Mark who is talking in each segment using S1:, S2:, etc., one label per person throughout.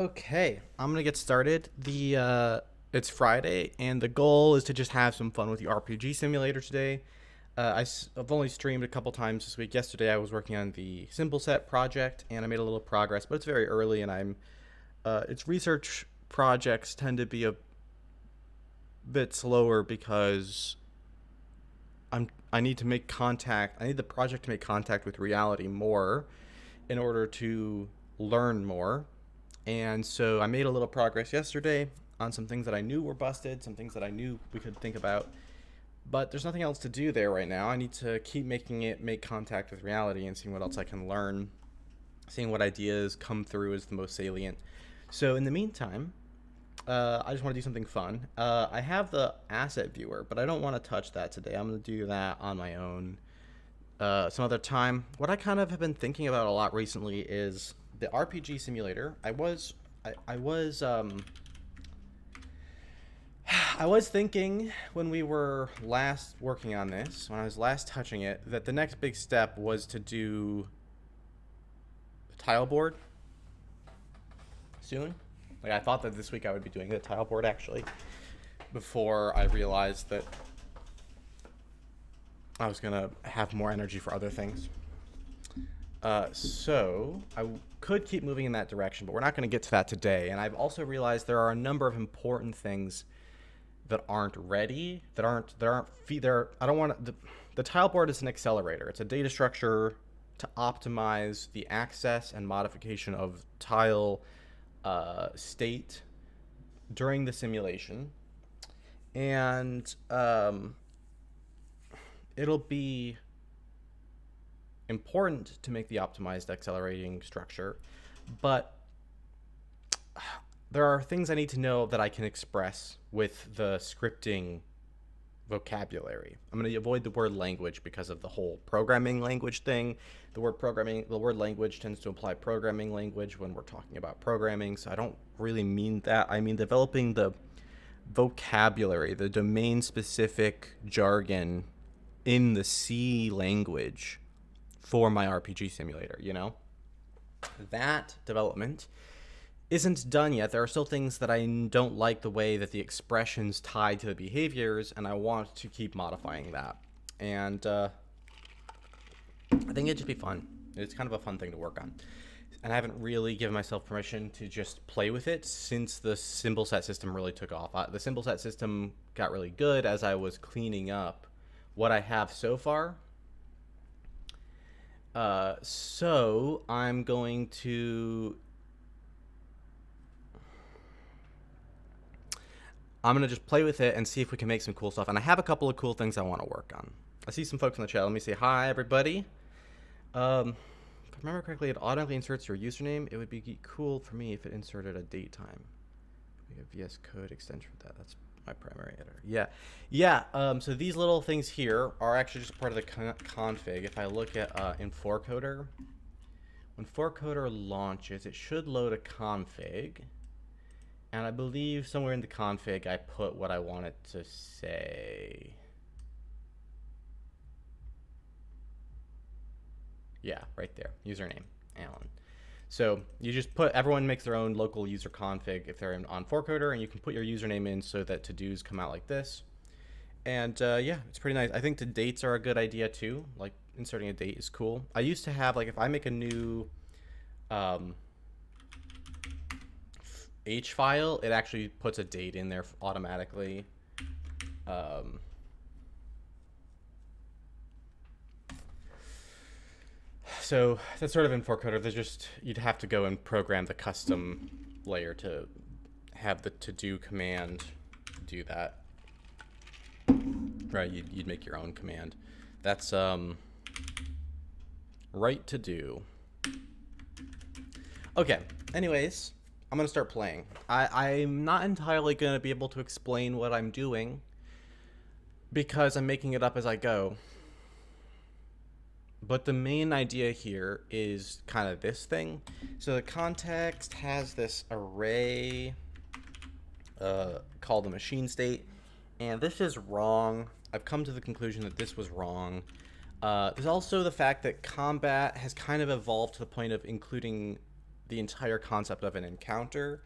S1: Okay, I'm gonna get started. It's Friday, and the goal is to just have some fun with the RPG simulator today. I've only streamed a couple times this week. Yesterday, I was working on the Simple Set project, and I made a little progress, but it's very early, and its research projects tend to be a bit slower because I need to make contact. I need the project to make contact with reality more in order to learn more. And so I made a little progress yesterday on some things that I knew were busted, some things that I knew we could think about. But there's nothing else to do there right now. I need to keep making it make contact with reality and seeing what else I can learn, seeing what ideas come through as the most salient. So in the meantime, I just want to do something fun. I have the asset viewer, but I don't want to touch that today. I'm going to do that on my own some other time. What I kind of have been thinking about a lot recently is the RPG simulator. I was thinking when we were last working on this, when I was last touching it, that the next big step was to do the tile board soon. Like, I thought that this week I would be doing the tile board actually, before I realized that I was gonna have more energy for other things. So I could keep moving in that direction, but we're not going to get to that today. And I've also realized there are a number of important things that aren't ready, that aren't there. I don't want to. The tile board is an accelerator. It's a data structure to optimize the access and modification of tile state during the simulation, and it'll be important to make the optimized accelerating structure, but there are things I need to know that I can express with the scripting vocabulary. I'm going to avoid the word language because of the whole programming language thing. The word language tends to imply programming language when we're talking about programming, so I don't really mean that. I mean developing the vocabulary, the domain specific jargon in the C language for my RPG simulator, you know? That development isn't done yet. There are still things that I don't like the way that the expressions tied to the behaviors, and I want to keep modifying that. And I think it'd just be fun. It's kind of a fun thing to work on. And I haven't really given myself permission to just play with it since the symbol set system really took off. The symbol set system got really good as I was cleaning up what I have so far. So I'm going to just play with it and see if we can make some cool stuff. And I have a couple of cool things I want to work on. I see some folks in the chat. Let me say hi, everybody. If I remember correctly, it automatically inserts your username. It would be cool for me if it inserted a date time. We have VS Code extension for that. That's my primary editor. Yeah. So these little things here are actually just part of the config. If I look at in 4Coder, when 4Coder launches, it should load a config. And I believe somewhere in the config, I put what I want it to say. Yeah, right there. Username, Alan. So you just everyone makes their own local user config if they're on 4Coder, and you can put your username in so that to-dos come out like this. And yeah, it's pretty nice. I think the dates are a good idea too. Like inserting a date is cool. I used to have, like, if I make a new H file, it actually puts a date in there automatically. So that's sort of in 4Coder. There's just, you'd have to go and program the custom layer to have the to-do command do that. Right, you'd make your own command. That's right to do. Okay, anyways, I'm gonna start playing. I'm not entirely gonna be able to explain what I'm doing because I'm making it up as I go. But the main idea here is kind of this thing. So the context has this array called the machine state, and this is wrong. I've come to the conclusion that this was wrong. There's also the fact that combat has kind of evolved to the point of including the entire concept of an encounter.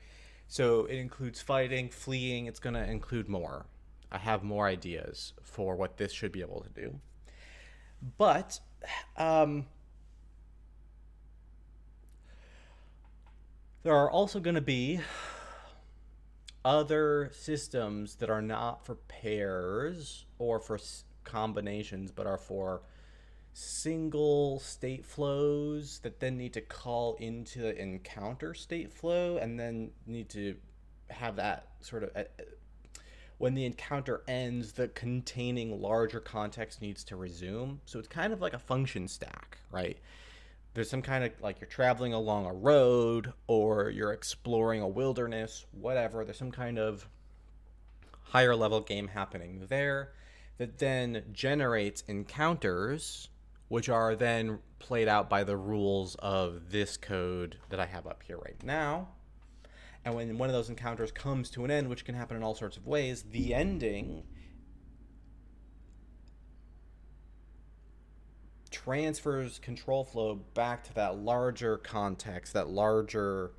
S1: So it includes fighting, fleeing. It's going to include more. I have more ideas for what this should be able to do. But there are also going to be other systems that are not for pairs or for combinations, but are for single state flows that then need to call into the encounter state flow and then need to have that sort of when the encounter ends, the containing larger context needs to resume. So it's kind of like a function stack, right? There's some kind of like you're traveling along a road or you're exploring a wilderness, whatever. There's some kind of higher level game happening there that then generates encounters, which are then played out by the rules of this code that I have up here right now. And when one of those encounters comes to an end, which can happen in all sorts of ways, the ending transfers control flow back to that larger context, that larger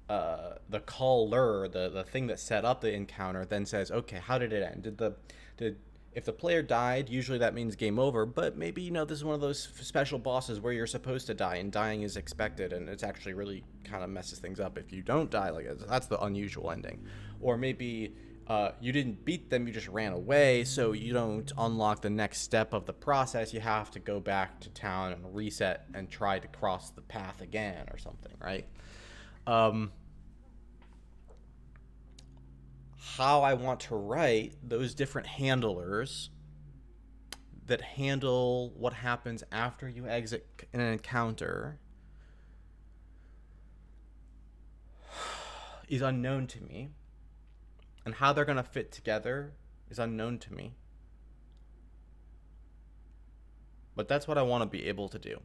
S1: the caller, the thing that set up the encounter, then says, okay, how did it end? Did if the player died, usually that means game over, but maybe, you know, this is one of those special bosses where you're supposed to die and dying is expected, and it's actually really kind of messes things up if you don't die. Like, that's the unusual ending. Or maybe you didn't beat them, you just ran away, so you don't unlock the next step of the process. You have to go back to town and reset and try to cross the path again or something, right? How I want to write those different handlers that handle what happens after you exit an encounter is unknown to me. And how they're going to fit together is unknown to me. But that's what I want to be able to do.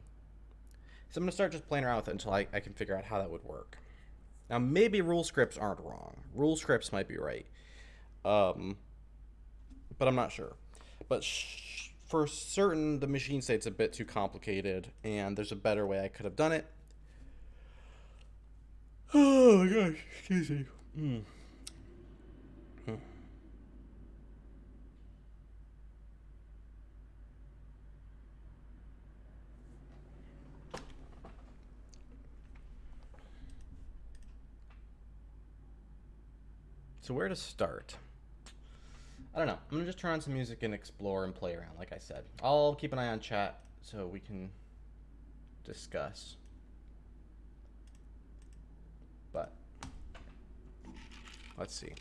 S1: So I'm going to start just playing around with it until I can figure out how that would work. Now, maybe rule scripts aren't wrong. Rule scripts might be right. But I'm not sure. But for certain, the machine state's a bit too complicated, and there's a better way I could have done it. Oh my gosh, excuse me. So where to start? I don't know. I'm gonna just turn on some music and explore and play around, like I said. I'll keep an eye on chat so we can discuss. But let's see.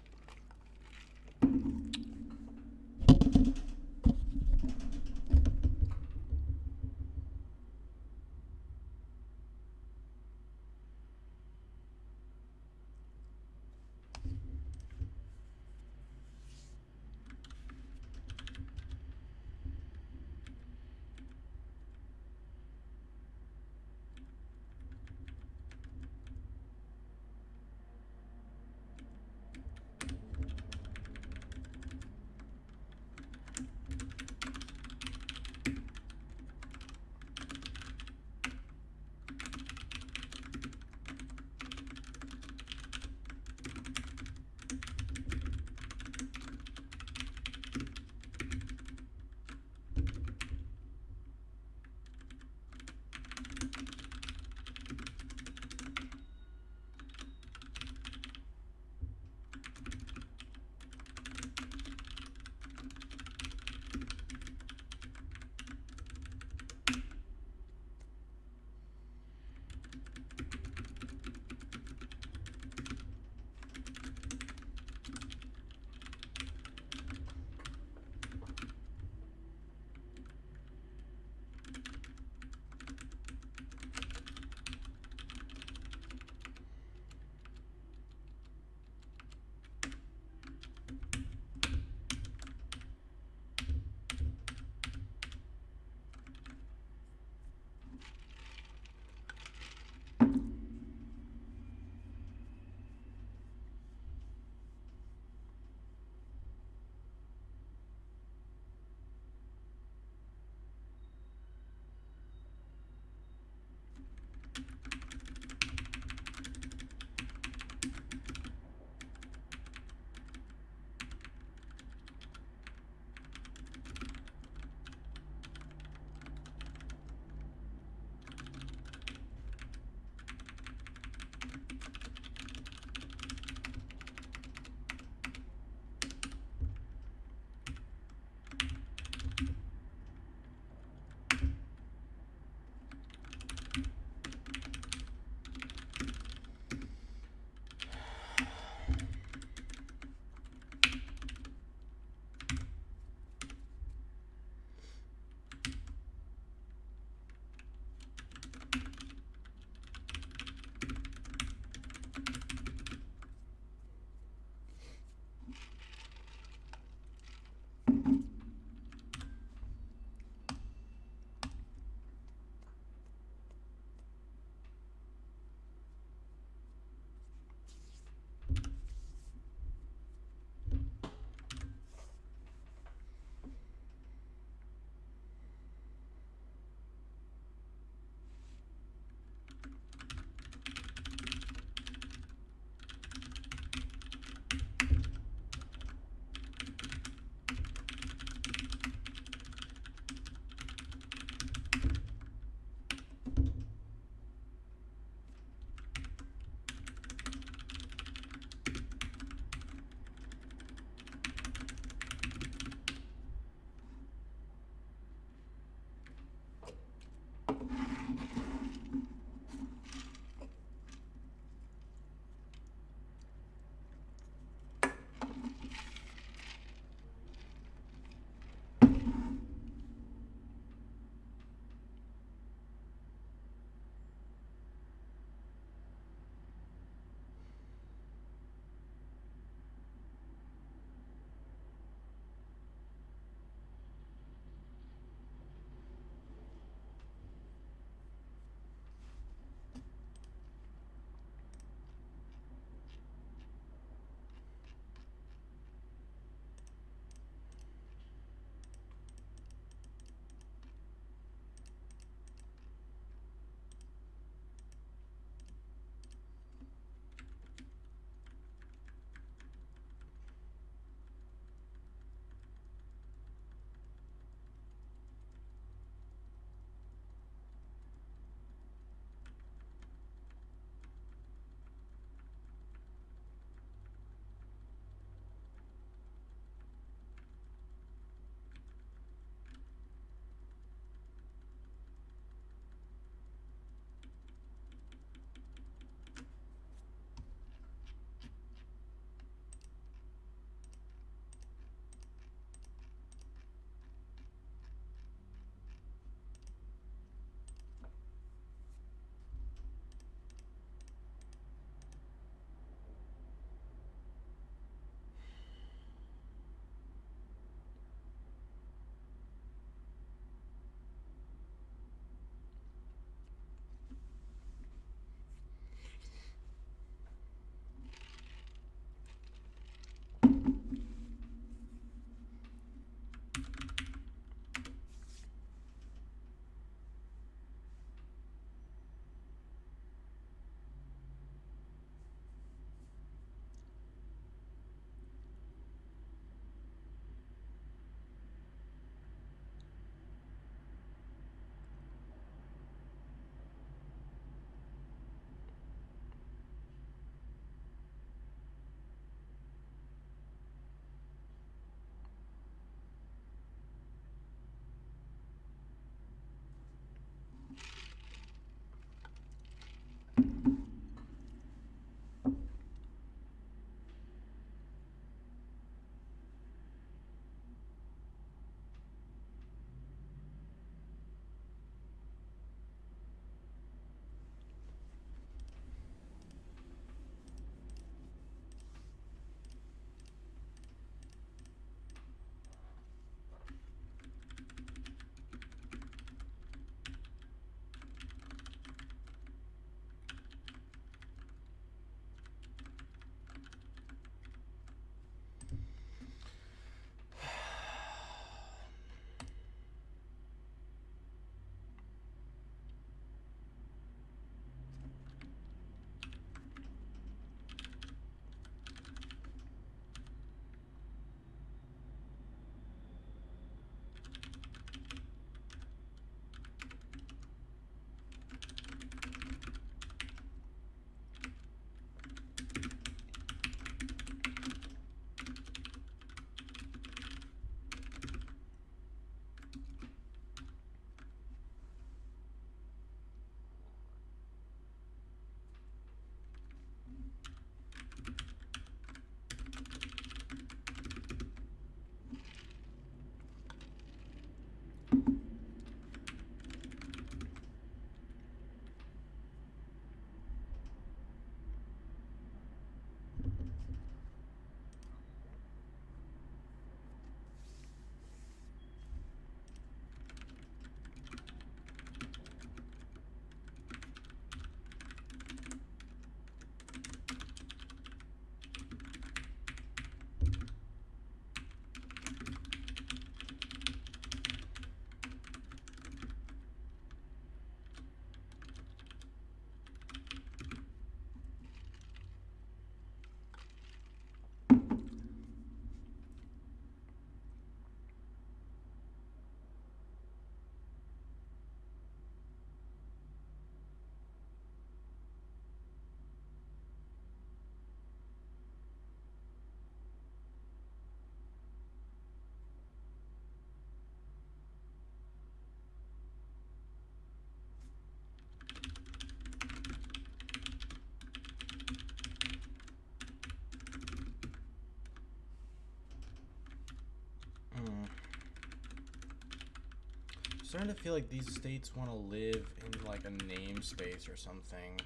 S1: starting to feel like these states want to live in like a namespace or something.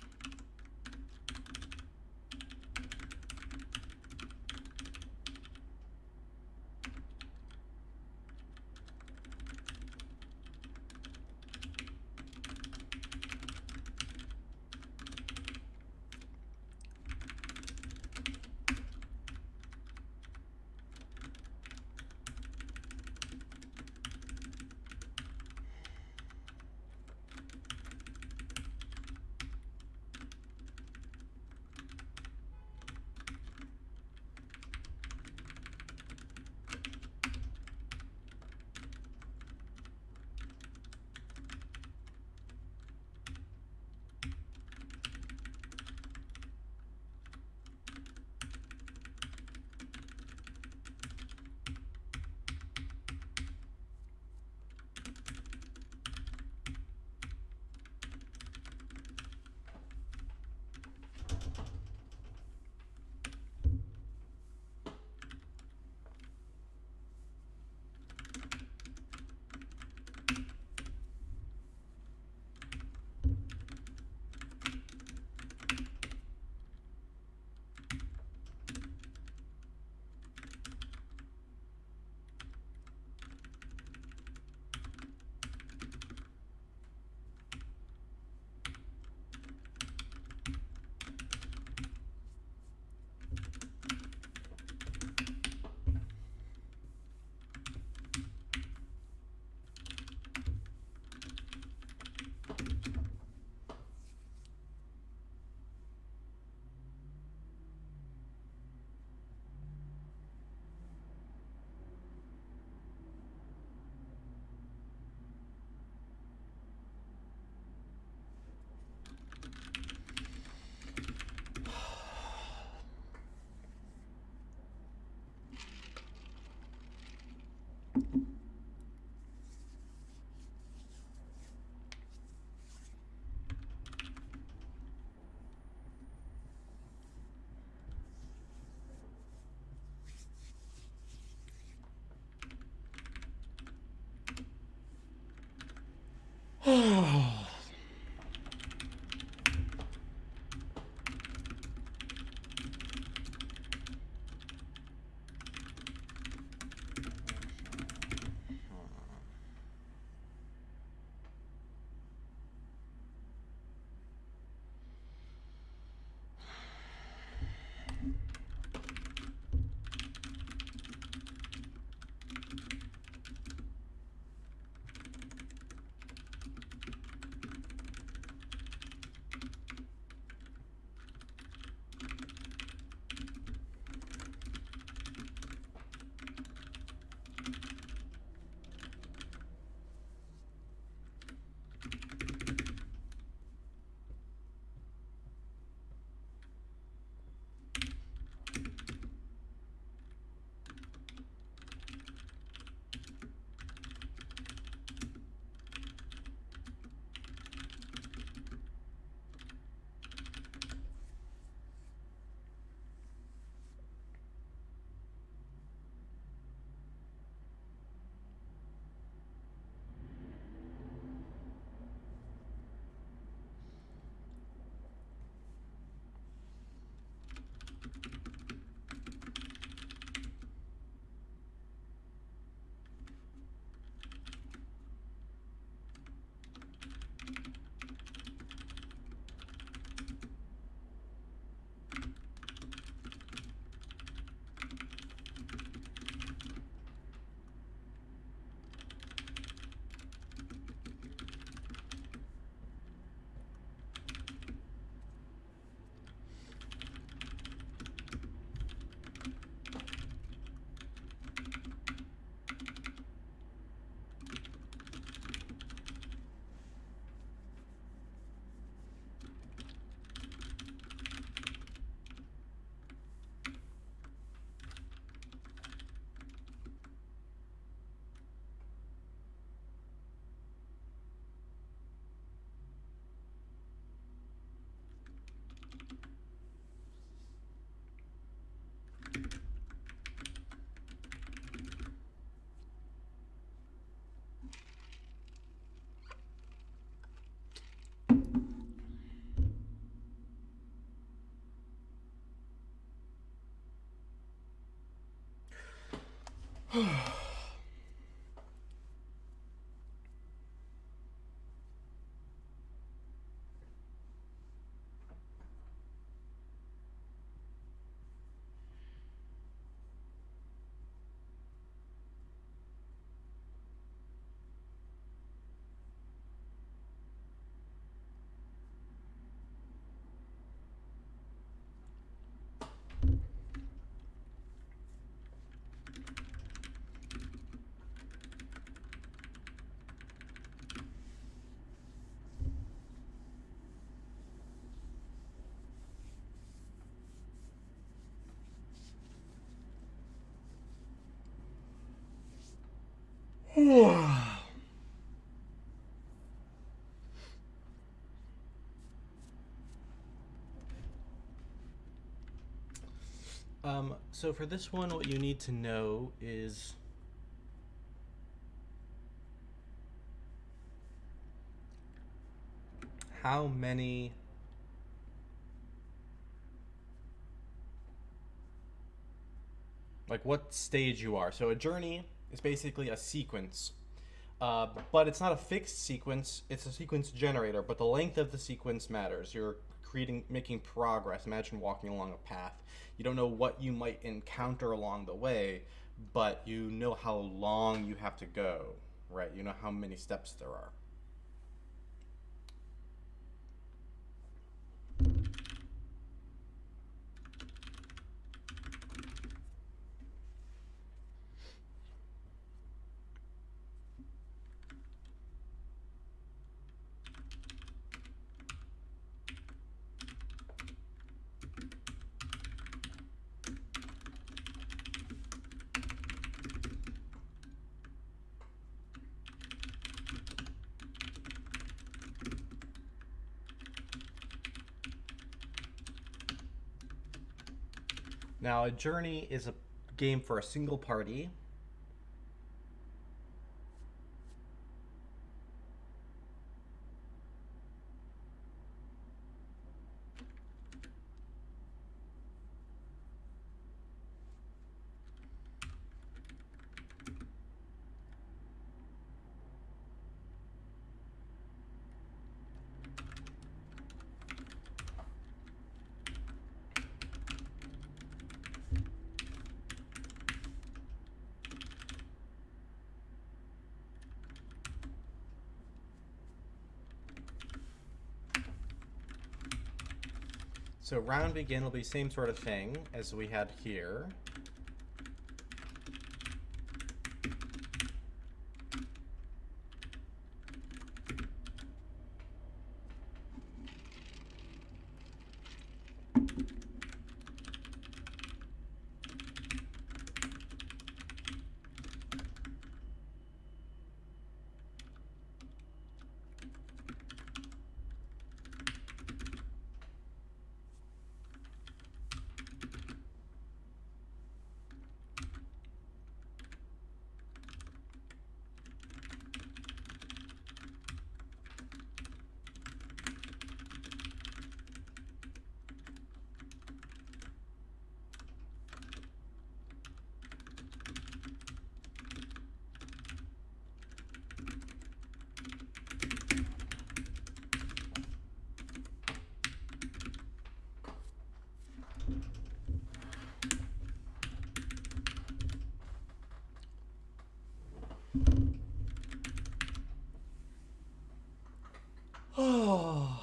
S1: So for this one, what you need to know is how many like what stage you are. So a journey is basically a sequence, but it's not a fixed sequence. It's a sequence generator, but the length of the sequence matters. You're making progress. Imagine walking along a path. You don't know what you might encounter along the way, but you know how long you have to go, right? You know how many steps there are. Now, a journey is a game for a single party. So round begin will be same sort of thing as we had here. Oh.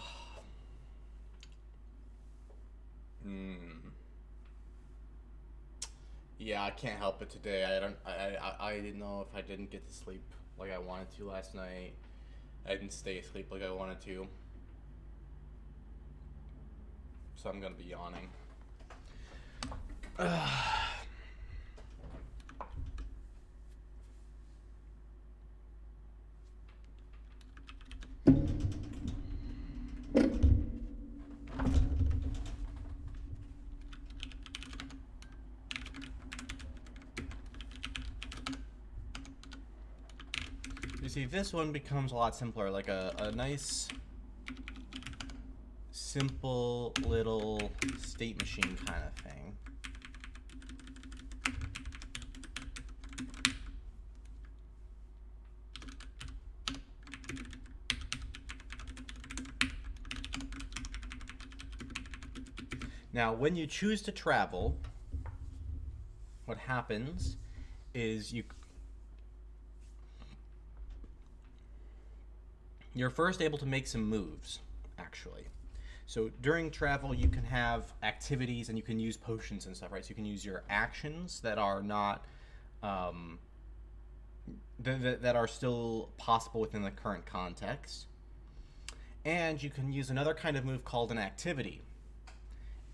S1: Yeah, I can't help it today. I don't. I didn't know if I didn't get to sleep like I wanted to last night. I didn't stay asleep like I wanted to. So I'm gonna be yawning. You see, this one becomes a lot simpler, like a nice, simple little state machine kind of thing. Now, when you choose to travel, what happens is you're first able to make some moves, actually. So during travel, you can have activities and you can use potions and stuff, right? So you can use your actions that are not um, that are still possible within the current context, and you can use another kind of move called an activity.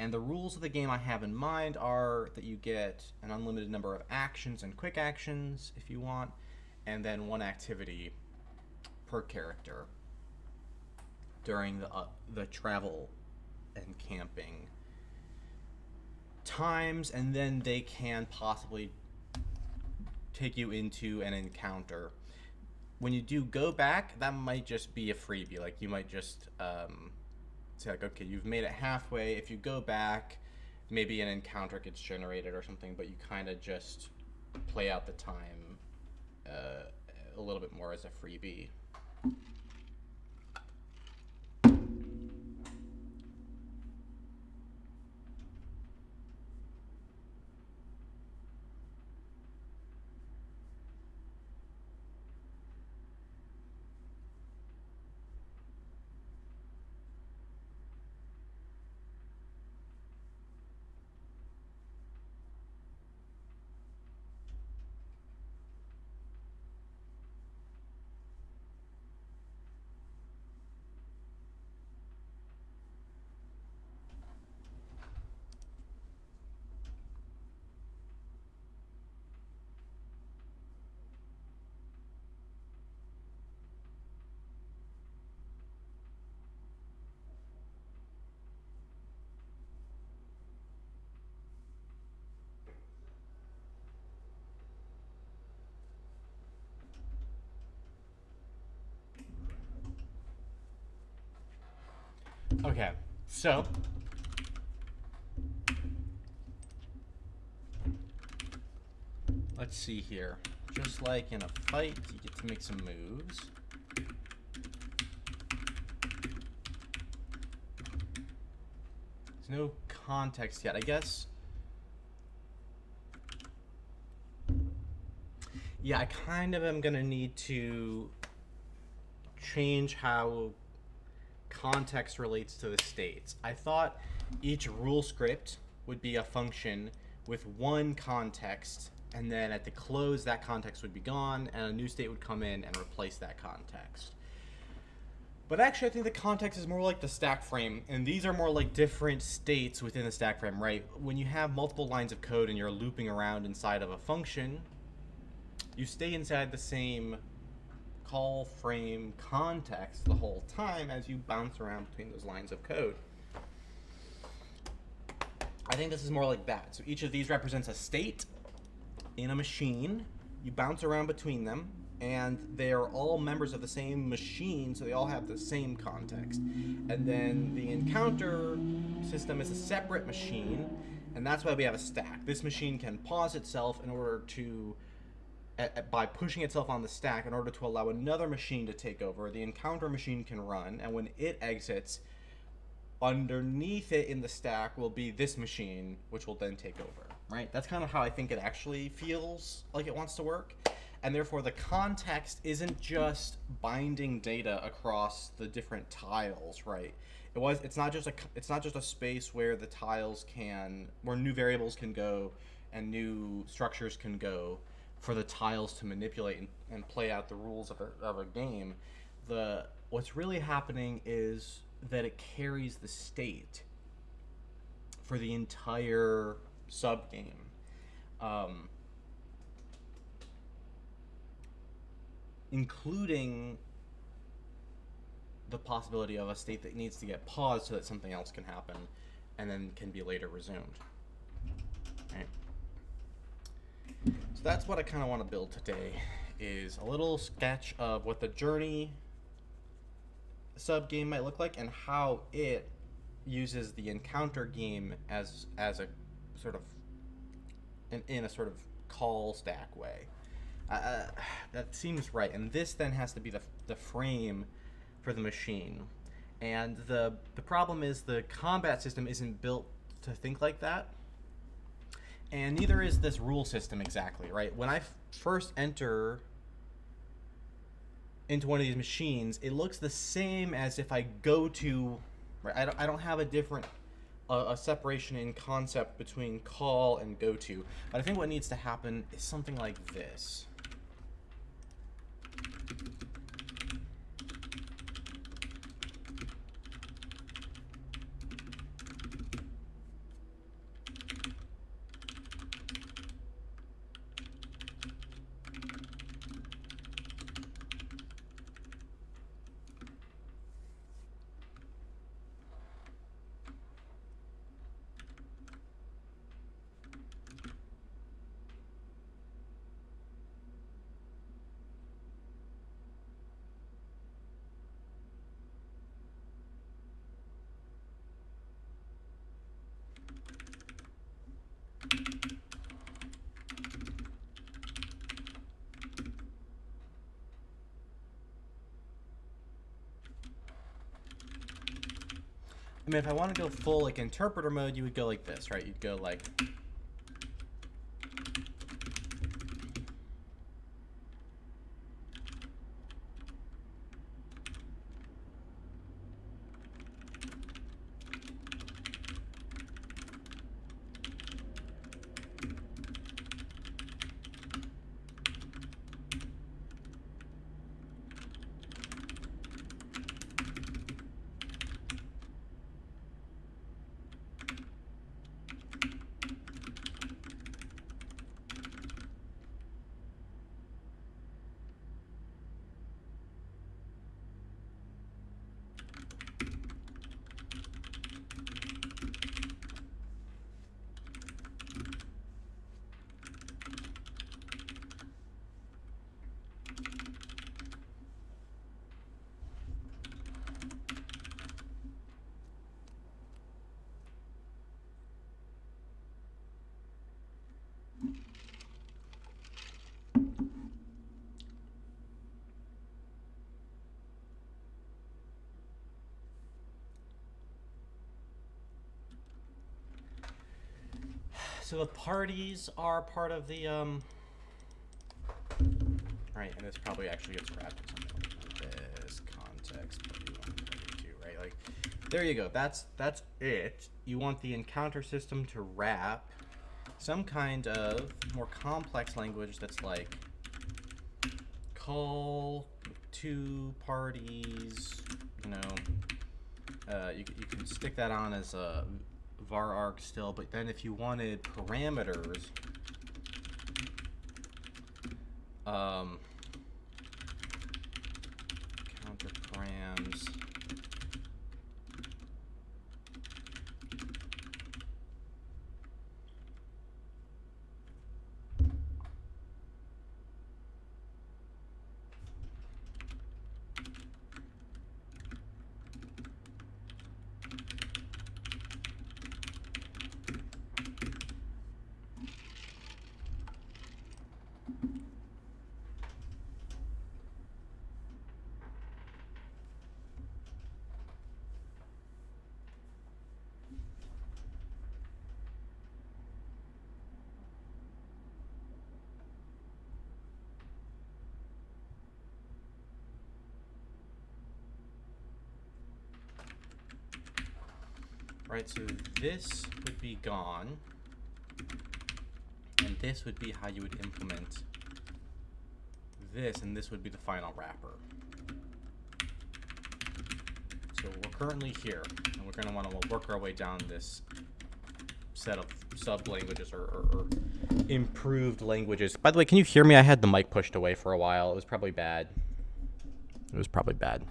S1: And the rules of the game I have in mind are that you get an unlimited number of actions and quick actions if you want, and then one activity per character during the travel and camping times, and then they can possibly take you into an encounter. When you do go back, that might just be a freebie. Like, you might just say, like, okay, you've made it halfway. If you go back, maybe an encounter gets generated or something, but you kind of just play out the time a little bit more as a freebie. Okay, so let's see here. Just like in a fight, you get to make some moves. There's no context yet, I guess. Yeah, I kind of am gonna need to change how context relates to the states. I thought each rule script would be a function with one context, and then at the close that context would be gone and a new state would come in and replace that context. But actually, I think the context is more like the stack frame, and these are more like different states within the stack frame, right? When you have multiple lines of code and you're looping around inside of a function, you stay inside the same call frame context the whole time as you bounce around between those lines of code. I think this is more like that. So each of these represents a state in a machine. You bounce around between them, and they are all members of the same machine, so they all have the same context. And then the encounter system is a separate machine, and that's why we have a stack. This machine can pause itself in order to by pushing itself on the stack in order to allow another machine to take over. The encounter machine can run, and when it exits, underneath it in the stack will be this machine, which will then take over, right? That's kind of how I think it actually feels like it wants to work. And therefore, the context isn't just binding data across the different tiles, right? It's not just a space where the tiles where new variables can go and new structures can go for the tiles to manipulate and play out the rules of a game. What's really happening is that it carries the state for the entire sub game. Including the possibility of a state that needs to get paused so that something else can happen and then can be later resumed. Right. So that's what I kind of want to build today, is a little sketch of what the journey sub game might look like and how it uses the encounter game as a sort of in a sort of call stack way. That seems right, and this then has to be the frame for the machine. And the problem is the combat system isn't built to think like that. And neither is this rule system exactly, right? When I first enter into one of these machines, it looks the same as if I go to, right? I don't have a different a separation in concept between call and go to. But I think what needs to happen is something like this. I mean, if I want to go full like interpreter mode, you would go like this, right? You'd go like, so the parties are part of the, right, and this probably actually gets wrapped in something like this, context, party 1, party 2, right? Like, there you go, that's it. You want the encounter system to wrap some kind of more complex language that's like call, two parties, you know, you can stick that on as a var arg still, but then if you wanted parameters, counter params, right? So this would be gone, and this would be how you would implement this, and this would be the final wrapper. So we're currently here, and we're going to want to work our way down this set of sub-languages or improved languages. By the way, can you hear me? I had the mic pushed away for a while. It was probably bad. It was probably bad.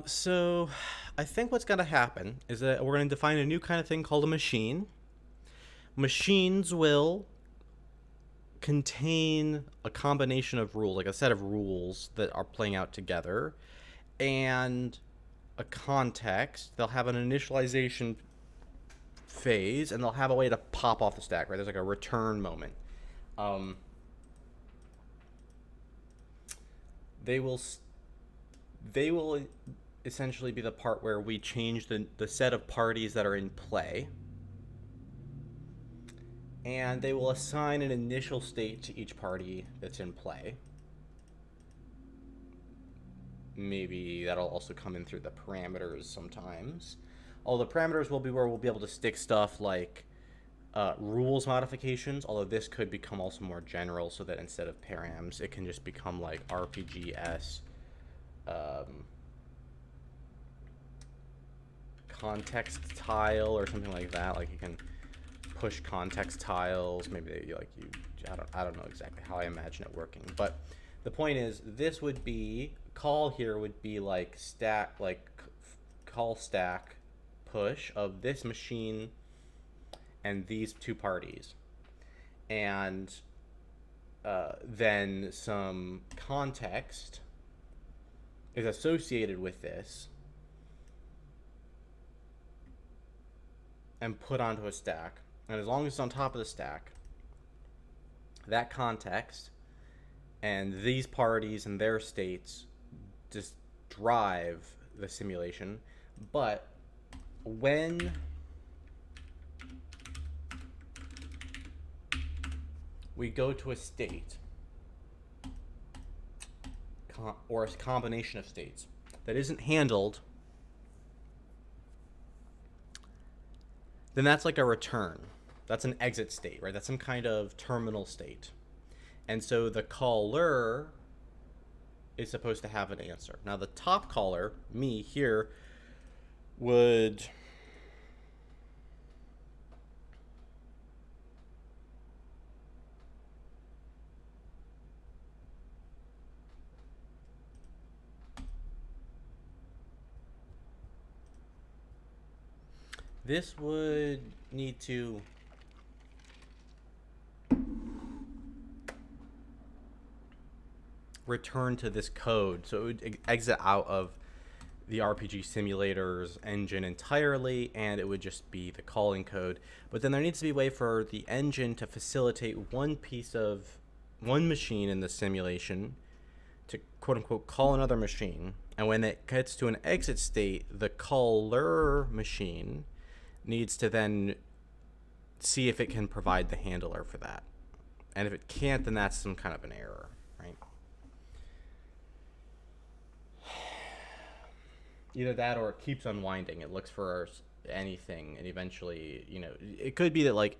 S1: So I think what's going to happen is that we're going to define a new kind of thing called a machine. Machines will contain a combination of rules, like a set of rules that are playing out together, and a context. They'll have an initialization phase, and they'll have a way to pop off the stack, right? There's like a return moment. Um, they will they will essentially be the part where we change the set of parties that are in play, and they will assign an initial state to each party that's in play. Maybe that'll also come in through the parameters sometimes. All the parameters will be where we'll be able to stick stuff like rules modifications, although this could become also more general, so that instead of params, it can just become like RPGS context tile or something like that. Like you can push context tiles. Maybe they, like you, I don't know exactly how I imagine it working, but the point is this would be call here would be like stack, like call stack push of this machine and these two parties, and then some context is associated with this and put onto a stack. And as long as it's on top of the stack, that context and these parties and their states just drive the simulation. But when we go to a state or a combination of states that isn't handled, then that's like a return. That's an exit state, right? That's some kind of terminal state. And so the caller is supposed to have an answer. Now the top caller, me here, would this would need to return to this code. So it would exit out of the RPG Simulator's engine entirely, and it would just be the calling code. But then there needs to be a way for the engine to facilitate one machine in the simulation to quote unquote call another machine. And when it gets to an exit state, the caller machine needs to then see if it can provide the handler for that. And if it can't, then that's some kind of an error, right? Either that or it keeps unwinding. It looks for anything, and eventually, it could be that, like,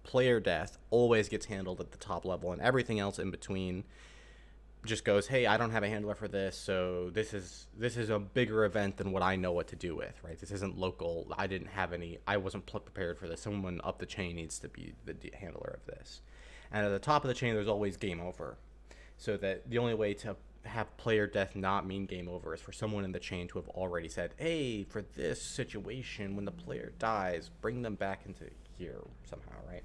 S1: player death always gets handled at the top level, and everything else in between just goes, hey, I don't have a handler for this, so this is a bigger event than what I know what to do with, right? This isn't local. I wasn't prepared for this. Someone up the chain needs to be the handler of this. And at the top of the chain, there's always game over. So that the only way to have player death not mean game over is for someone in the chain to have already said, hey, for this situation, when the player dies, bring them back into here somehow, right?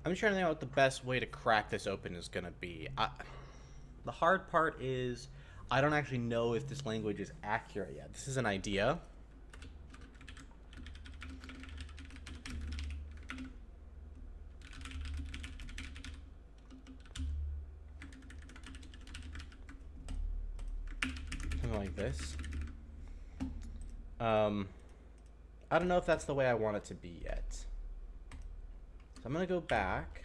S1: I'm trying to think out what the best way to crack this open is going to be. The hard part is I don't actually know if this language is accurate yet. This is an idea. Something like this. I don't know if that's the way I want it to be yet. So I'm going to go back.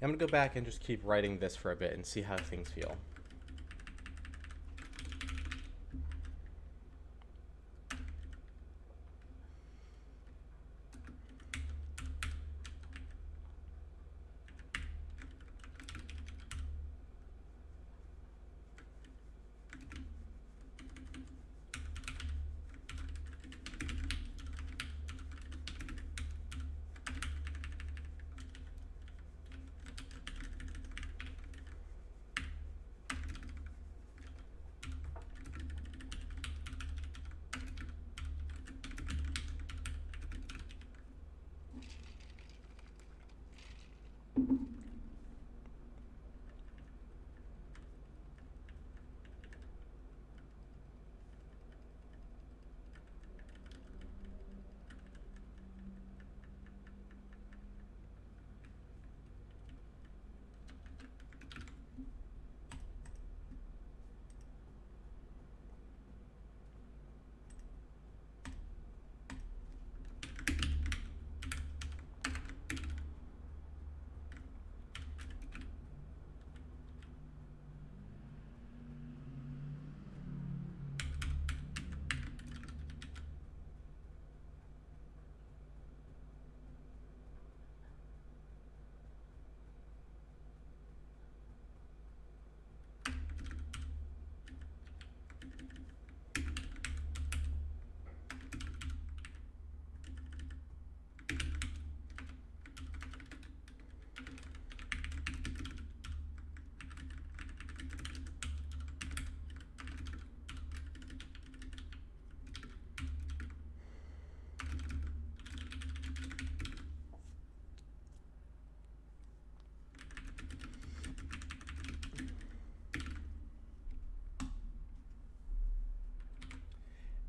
S1: I'm going to go back and just keep writing this for a bit and see how things feel.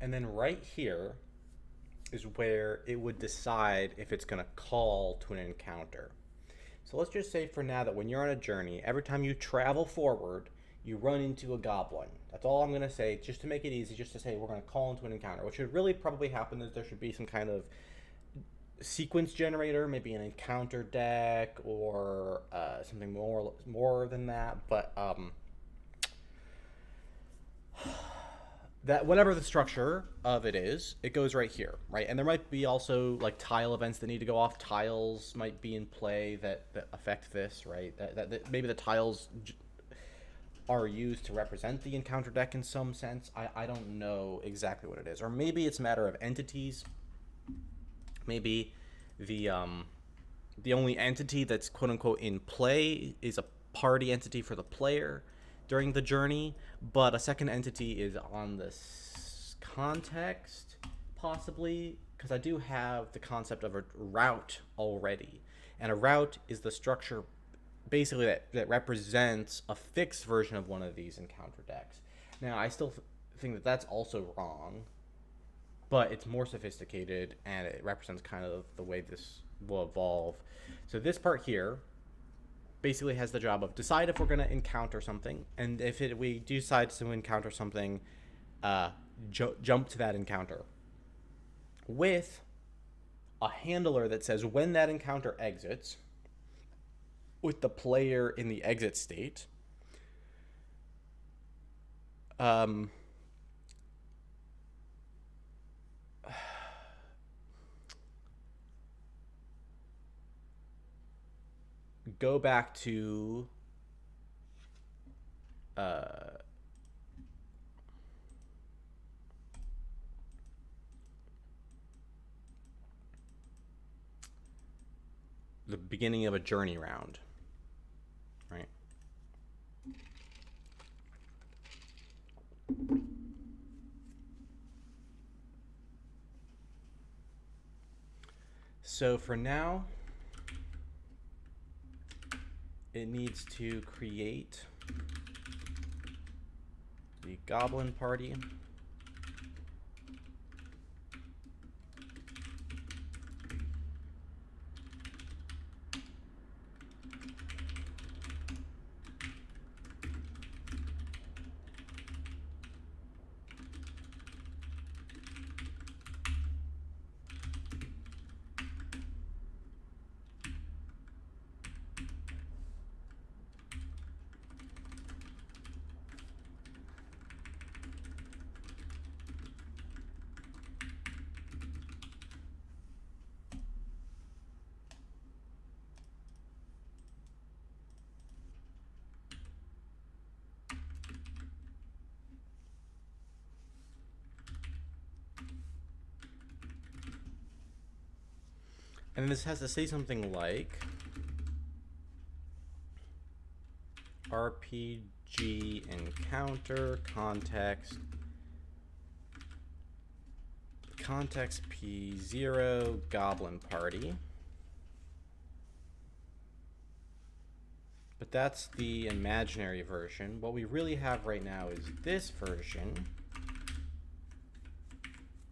S1: And then right here is where it would decide if it's going to call to an encounter. So let's just say for now that when you're on a journey, every time you travel forward, you run into a goblin. That's all I'm going to say, just to make it easy, just to say we're going to call into an encounter. What should really probably happen is there should be some kind of sequence generator, maybe an encounter deck or something more than that. But that whatever the structure of it is, it goes right here, right? And there might be also like tile events that need to go off. Tiles might be in play that affect this, right? That maybe the tiles are used to represent the encounter deck in some sense. I don't know exactly what it is. Or maybe it's a matter of entities. Maybe the only entity that's quote unquote in play is a party entity for the player during the journey, but a second entity is on this context, possibly, because I do have the concept of a route already. And a route is the structure basically that represents a fixed version of one of these encounter decks. Now, I still think that that's also wrong, but it's more sophisticated and it represents kind of the way this will evolve. So this part here basically has the job of decide if we're going to encounter something, and if we decide to encounter something, jump to that encounter with a handler that says when that encounter exits, with the player in the exit state, go back to the beginning of a journey round, right? So for now, it needs to create the goblin party. And this has to say something like RPG encounter context P0 goblin party. But that's the imaginary version. What we really have right now is this version,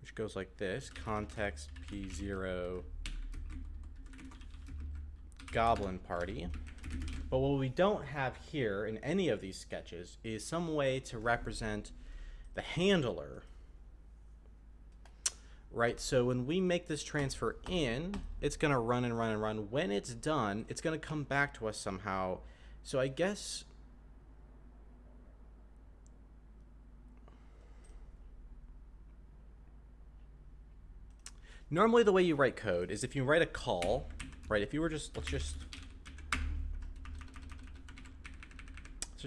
S1: which goes like this: context P0 goblin party. But what we don't have here in any of these sketches is some way to represent the handler, right? So when we make this transfer in, it's going to run and run and run. When it's done, it's going to come back to us somehow. So I guess normally the way you write code is if you write a call, right? If you were just, let's just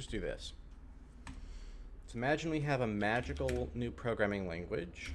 S1: do this. So imagine we have a magical new programming language.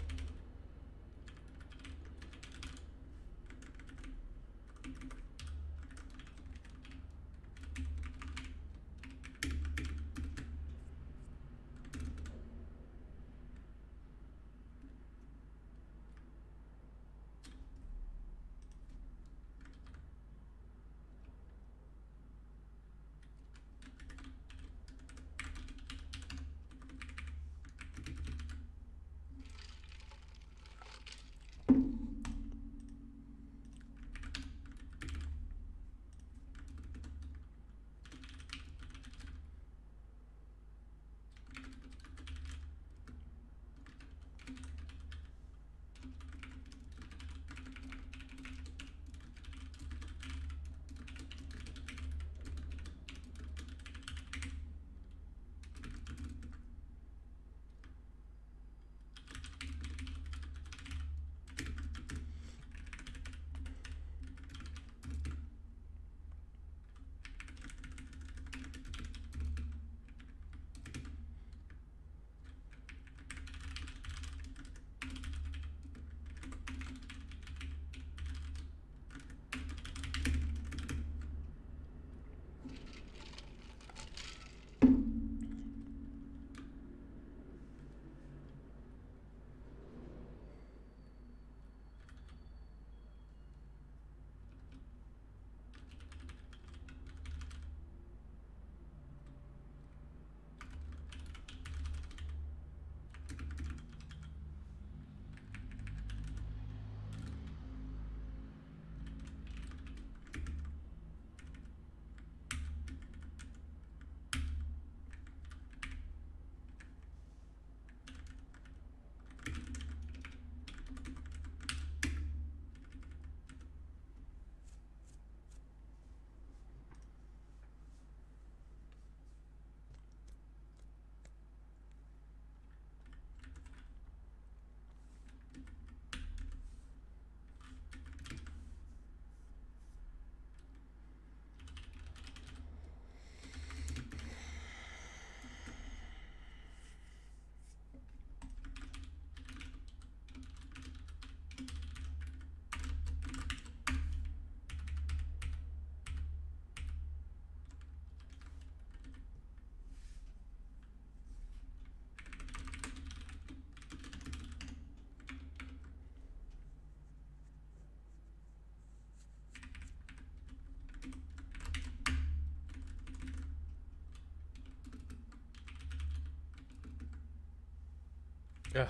S1: Ugh.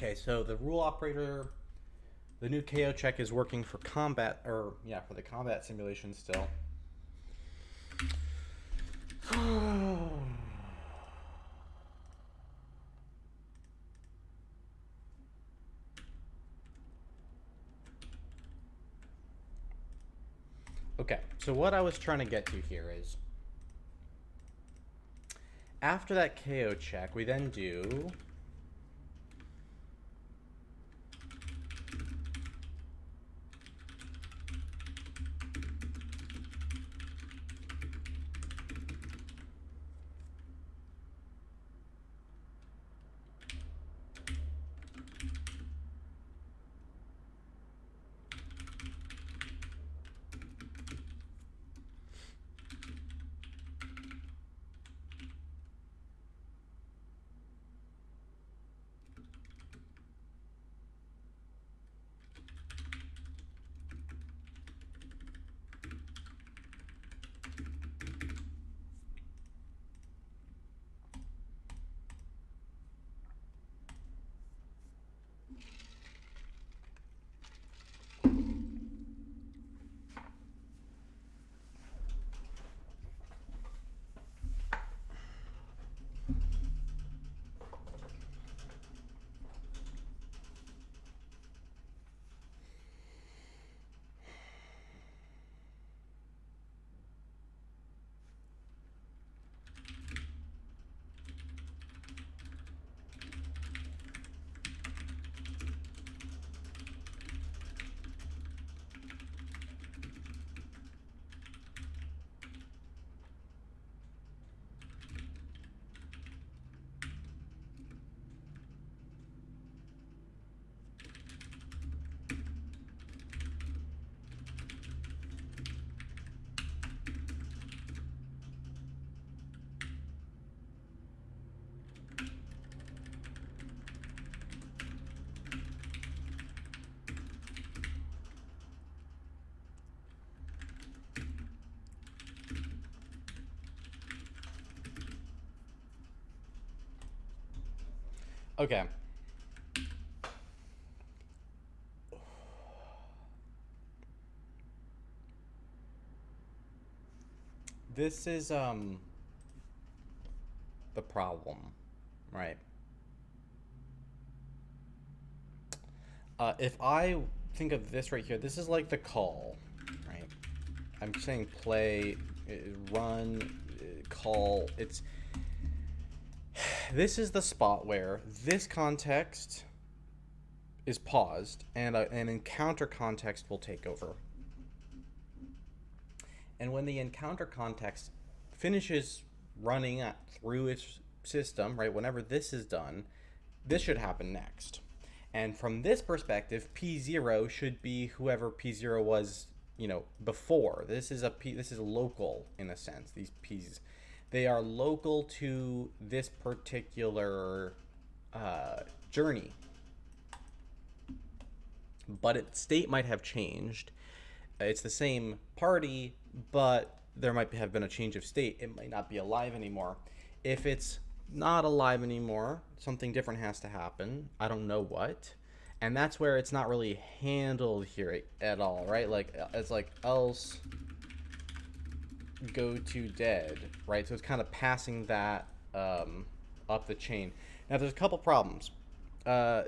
S1: Okay, so the rule operator, the new KO check is working for combat, or yeah, for the combat simulation still. Okay, so what I was trying to get to here is after that KO check, we then do Okay. This is the problem, right? If I think of this right here, this is like the call, right? I'm saying play, run, call. It's this is the spot where this context is paused and an encounter context will take over. And when the encounter context finishes running through its system, right, whenever this is done, this should happen next. And from this perspective, P0 should be whoever P0 was, before. This is local in a sense. These P's, they are local to this particular journey, but its state might have changed. It's the same party, but there might have been a change of state. It might not be alive anymore. If it's not alive anymore, something different has to happen. I don't know what. And that's where it's not really handled here at all, right? Like, it's like else go to dead, right? So it's kind of passing that up the chain. Now, there's a couple problems.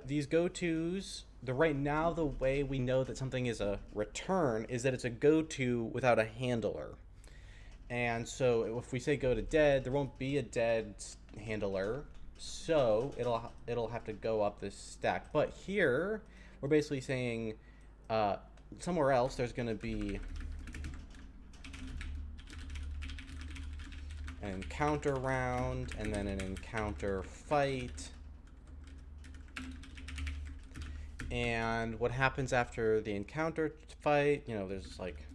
S1: These go-tos, right now the way we know that something is a return is that it's a go-to without a handler. And so if we say go to dead, there won't be a dead handler, so it'll have to go up this stack. But here we're basically saying somewhere else there's going to be an encounter round and then an encounter fight. And what happens after the encounter fight, there's like ...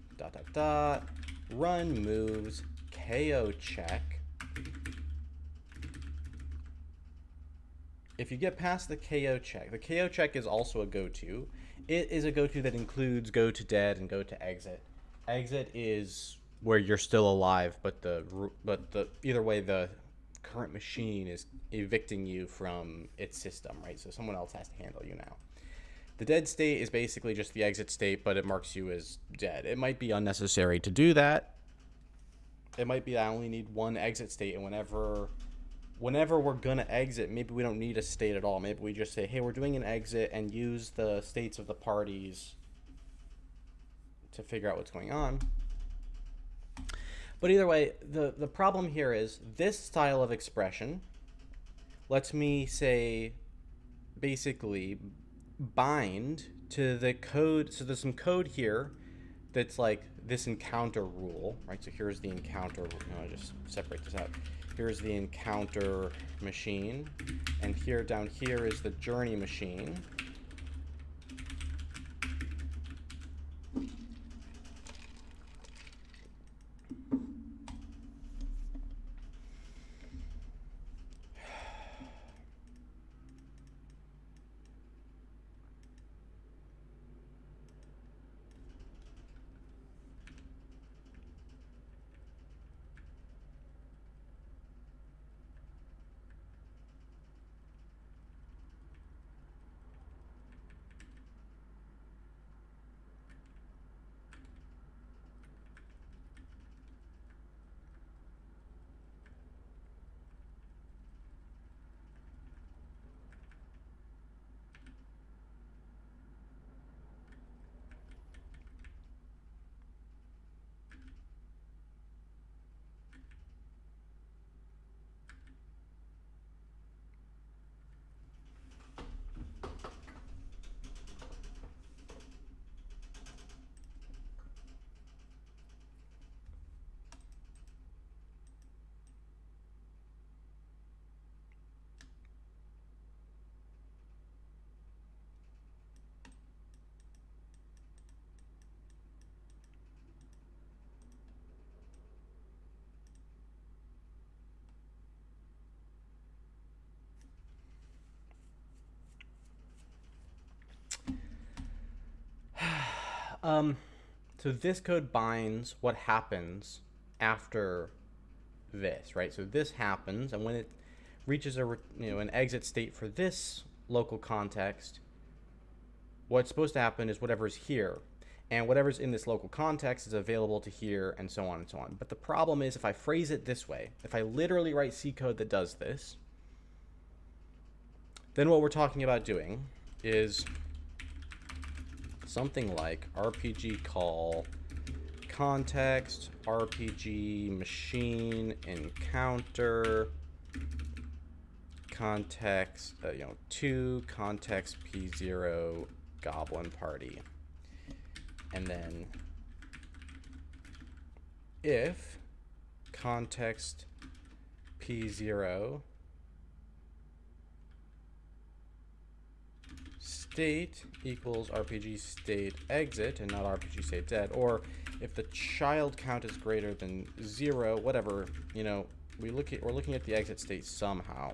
S1: run moves, KO check. If you get past the KO check is also a go-to. It is a go-to that includes go to dead and go to exit. Exit is where you're still alive, but the either way the current machine is evicting you from its system, right? So someone else has to handle you now. The dead state is basically just the exit state, but it marks you as dead. It might be unnecessary to do that. It might be I only need one exit state, and whenever we're going to exit, maybe we don't need a state at all. Maybe we just say, hey, we're doing an exit and use the states of the parties to figure out what's going on. But either way, the problem here is this style of expression lets me say basically bind to the code. So there's some code here that's like this encounter rule, right? So here's the encounter. I'll just separate this out. Here's the encounter machine, and here down here is the journey machine. So this code binds what happens after this, right? So this happens, and reaches an exit state for this local context, what's supposed to happen is whatever's here, and whatever's in this local context is available to here, and so on and so on. But the problem is, if I phrase it this way, if I literally write C code that does this, then what we're talking about doing is something like RPG call context, RPG machine encounter, context, to context P0 goblin party. And then if context P0 state equals RPG state exit and not RPG state dead, or if the child count is greater than 0, whatever, we're looking at the exit state somehow.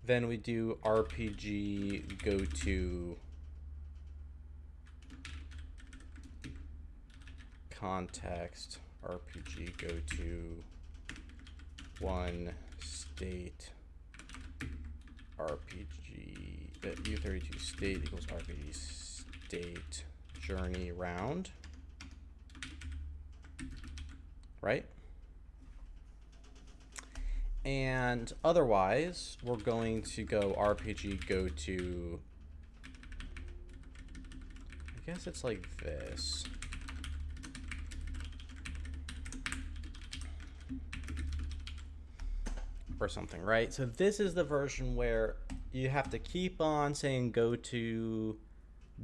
S1: Then we do RPG go to context, RPG go to one state, RPG U32 state equals RPG state journey round, right? And otherwise, we're going to go RPG go to, I guess it's like this. Or something, right? So this is the version where you have to keep on saying go to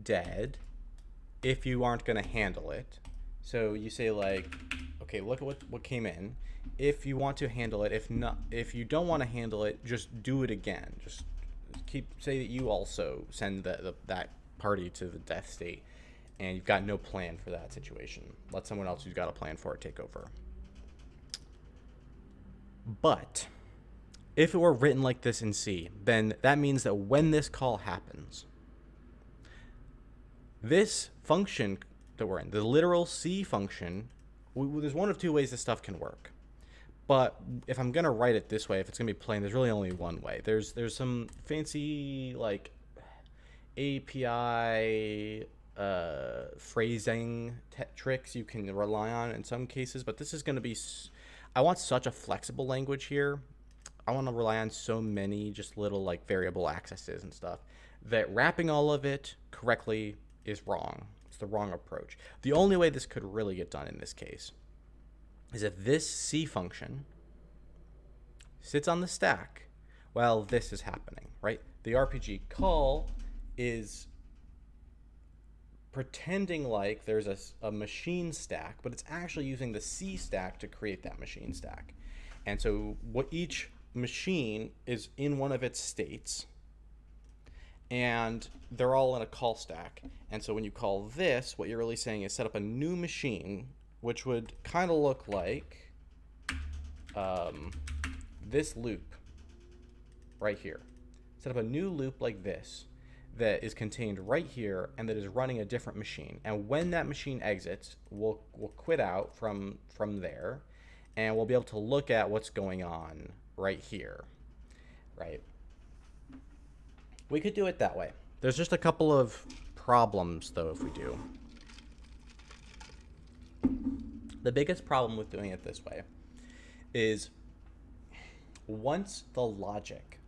S1: dead if you aren't going to handle it. So you say like, okay, look at what came in. If you want to handle it, if you don't want to handle it, just do it again. Just say that you also send that party to the death state, and you've got no plan for that situation. Let someone else who's got a plan for it take over. But if it were written like this in C, then that means that when this call happens, this function that we're in, the literal C function, there's one of two ways this stuff can work. But if I'm going to write it this way, if it's going to be plain, there's really only one way. There's some fancy like API phrasing tricks you can rely on in some cases, but this is going to be, I want such a flexible language here. I want to rely on so many just little like variable accesses and stuff that wrapping all of it correctly is wrong. It's the wrong approach. The only way this could really get done in this case is if this C function sits on the stack while this is happening, right? The RPG call is pretending like there's a machine stack, but it's actually using the C stack to create that machine stack. And so what each machine is in one of its states, and they're all in a call stack. And so when you call this, what you're really saying is set up a new machine, which would kind of look like this loop right here. Set up a new loop like this that is contained right here and that is running a different machine. And when that machine exits, we'll quit out from there, and we'll be able to look at what's going on right here, right? We could do it that way. There's just a couple of problems, though, if we do. The biggest problem with doing it this way is once the logic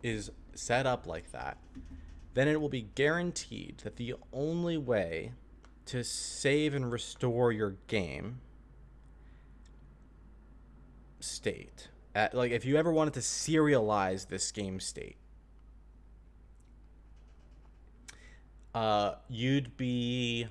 S1: is set up like that, then it will be guaranteed that the only way to save and restore your game state, like if you ever wanted to serialize this game state, you'd be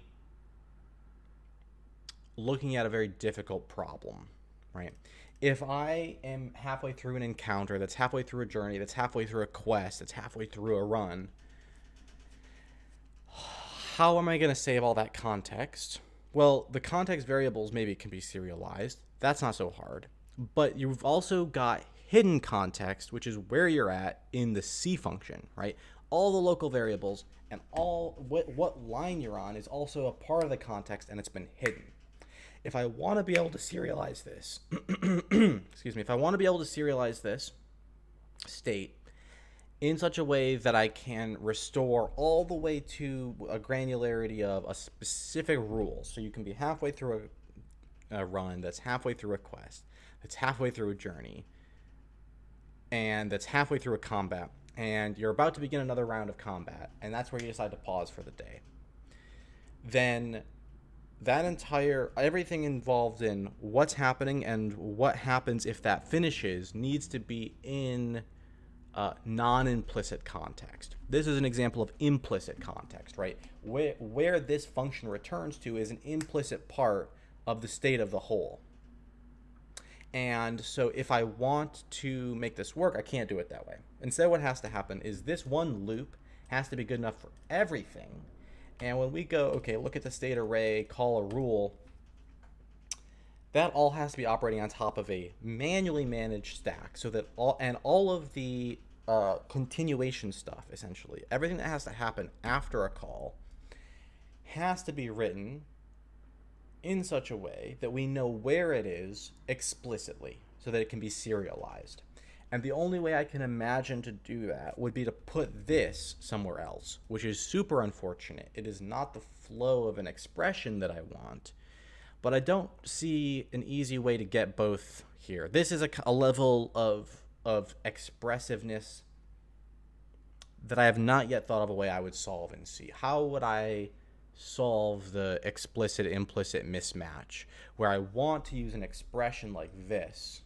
S1: looking at a very difficult problem, right? If I am halfway through an encounter, that's halfway through a journey, that's halfway through a quest, that's halfway through a run, how am I going to save all that context? Well, the context variables maybe can be serialized. That's not so hard. But you've also got hidden context, which is where you're at in the C function, right? All the local variables and all what line you're on is also a part of the context, and it's been hidden. If I want to be able to serialize this, excuse me, if I want to be able to serialize this state in such a way that I can restore all the way to a granularity of a specific rule. So you can be halfway through a run, that's halfway through a quest, that's halfway through a journey, and that's halfway through a combat, and you're about to begin another round of combat, and that's where you decide to pause for the day. Then that entire, everything involved in what's happening and what happens if that finishes needs to be in non-implicit context. This is an example of implicit context, right? Where this function returns to is an implicit part of the state of the whole. And so if I want to make this work, I can't do it that way. Instead, what has to happen is this one loop has to be good enough for everything. And when we go, okay, look at the state array, call a rule, that all has to be operating on top of a manually managed stack, so that all of the continuation stuff, essentially, everything that has to happen after a call has to be written in such a way that we know where it is explicitly, so that it can be serialized. And the only way I can imagine to do that would be to put this somewhere else, which is super unfortunate. It is not the flow of an expression that I want, but I don't see an easy way to get both here. This is a level of expressiveness that I have not yet thought of a way I would solve in C. How would I solve the explicit-implicit mismatch, where I want to use an expression like this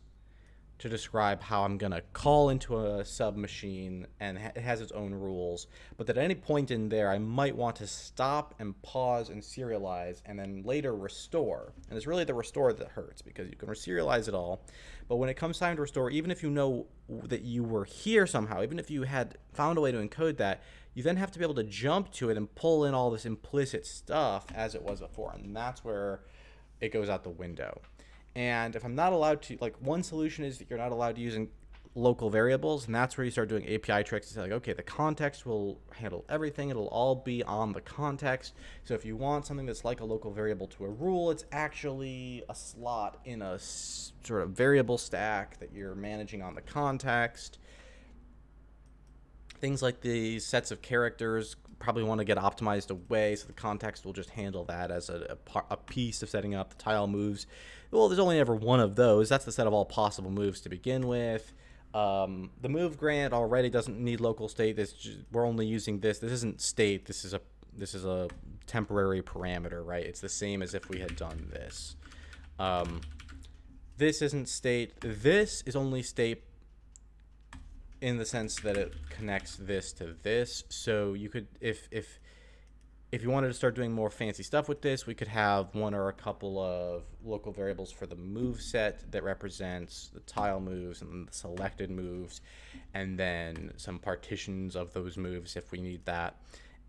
S1: to describe how I'm going to call into a submachine, and it has its own rules, but that at any point in there I might want to stop and pause and serialize and then later restore. And it's really the restore that hurts, because you can serialize it all, but when it comes time to restore, even if you know that you were here somehow, even if you had found a way to encode that, you then have to be able to jump to it and pull in all this implicit stuff as it was before, and that's where it goes out the window. And if I'm not allowed to, like, one solution is that you're not allowed to use local variables, and that's where you start doing API tricks to say, like, okay, the context will handle everything. It'll all be on the context. So if you want something that's like a local variable to a rule, it's actually a slot in a sort of variable stack that you're managing on the context. Things like the sets of characters probably want to get optimized away, so the context will just handle that as a piece of setting up the tile moves. Well, there's only ever one of those. That's the set of all possible moves to begin with. The move grant already doesn't need local state. We're only using this. This isn't state. This is a temporary parameter, right? It's the same as if we had done this. This isn't state. This is only state in the sense that it connects this to this. So you could, if you wanted to start doing more fancy stuff with this, we could have one or a couple of local variables for the move set that represents the tile moves and the selected moves, and then some partitions of those moves if we need that.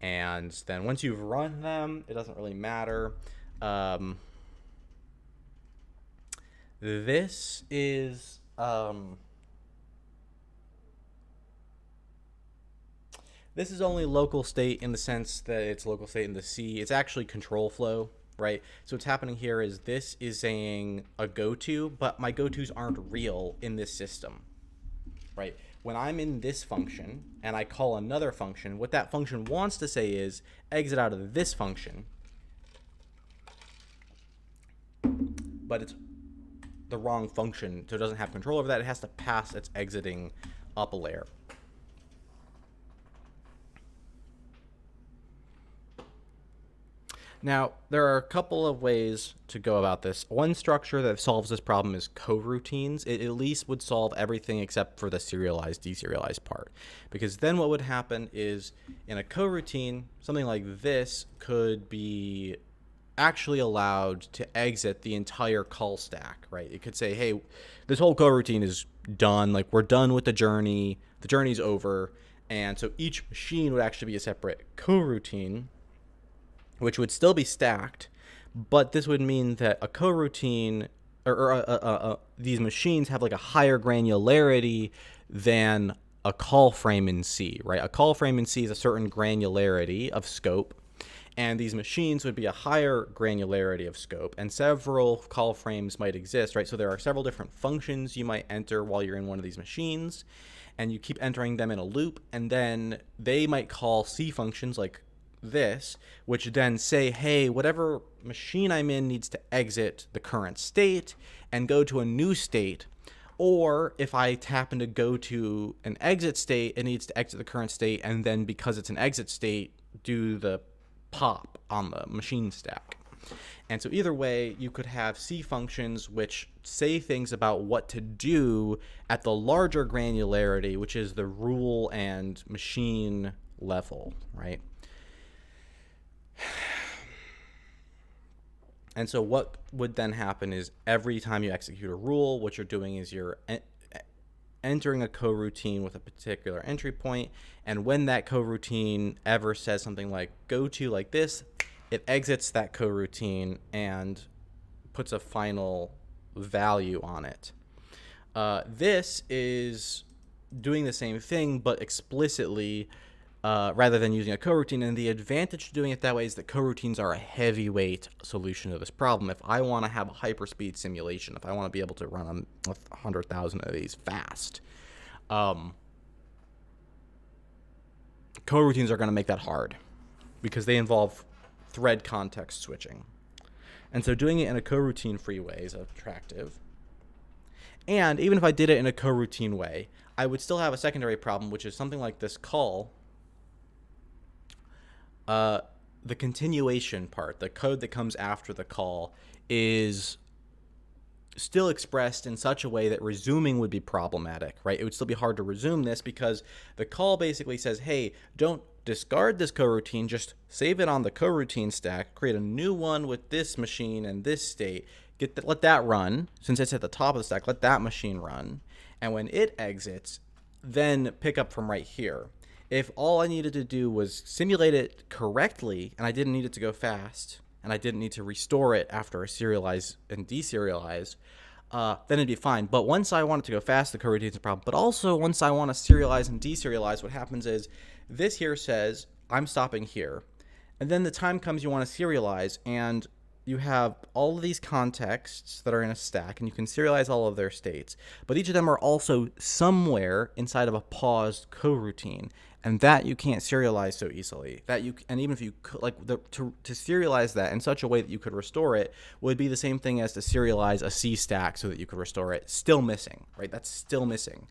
S1: And then once you've run them, it doesn't really matter. This is this is only local state in the sense that it's local state in the C. It's actually control flow, right? So what's happening here is this is saying a go-to, but my go-tos aren't real in this system, right? When I'm in this function and I call another function, what that function wants to say is exit out of this function, but it's the wrong function, so it doesn't have control over that. It has to pass its exiting up a layer. Now, there are a couple of ways to go about this. One structure that solves this problem is coroutines. It at least would solve everything except for the serialized, deserialized part. Because then what would happen is, in a coroutine, something like this could be actually allowed to exit the entire call stack, right? It could say, hey, this whole coroutine is done. Like, we're done with the journey's over. And so each machine would actually be a separate coroutine, which would still be stacked, but this would mean that a coroutine or these machines have like a higher granularity than a call frame in C, right? A call frame in C is a certain granularity of scope, And these machines would be a higher granularity of scope, and several call frames might exist, right? So there are several different functions you might enter while you're in one of these machines, and you keep entering them in a loop, and then they might call C functions like this, which then say, hey, whatever machine I'm in needs to exit the current state and go to a new state. Or if I happen to go to an exit state, it needs to exit the current state, and then because it's an exit state, do the pop on the machine stack. And so either way, you could have C functions which say things about what to do at the larger granularity, which is the rule and machine level, right? And so what would then happen is every time you execute a rule, what you're doing is you're entering a coroutine with a particular entry point, and when that coroutine ever says something like go to like this, it exits that coroutine and puts a final value on it. This is doing the same thing but explicitly rather than using a coroutine, and the advantage to doing it that way is that coroutines are a heavyweight solution to this problem. If I want to have a hyperspeed simulation, if I want to be able to run 100,000 of these fast, coroutines are going to make that hard because they involve thread context switching. And so doing it in a coroutine free way is attractive. And even if I did it in a coroutine way, I would still have a secondary problem, which is something like this call. The continuation part, the code that comes after the call, is still expressed in such a way that resuming would be problematic, right? It would still be hard to resume this because the call basically says, hey, don't discard this coroutine, just save it on the coroutine stack, create a new one with this machine and this state, let that run. Since it's at the top of the stack, let that machine run. And when it exits, then pick up from right here. If all I needed to do was simulate it correctly, and I didn't need it to go fast, and I didn't need to restore it after I serialize and deserialize, then it'd be fine. But once I want it to go fast, the coroutine's a problem. But also, once I want to serialize and deserialize, what happens is this here says, I'm stopping here. And then the time comes you want to serialize, and you have all of these contexts that are in a stack, and you can serialize all of their states. But each of them are also somewhere inside of a paused coroutine, and that you can't serialize so easily. And even if you could, to serialize that in such a way that you could restore it would be the same thing as to serialize a C stack so that you could restore it. Still missing, right? That's still missing.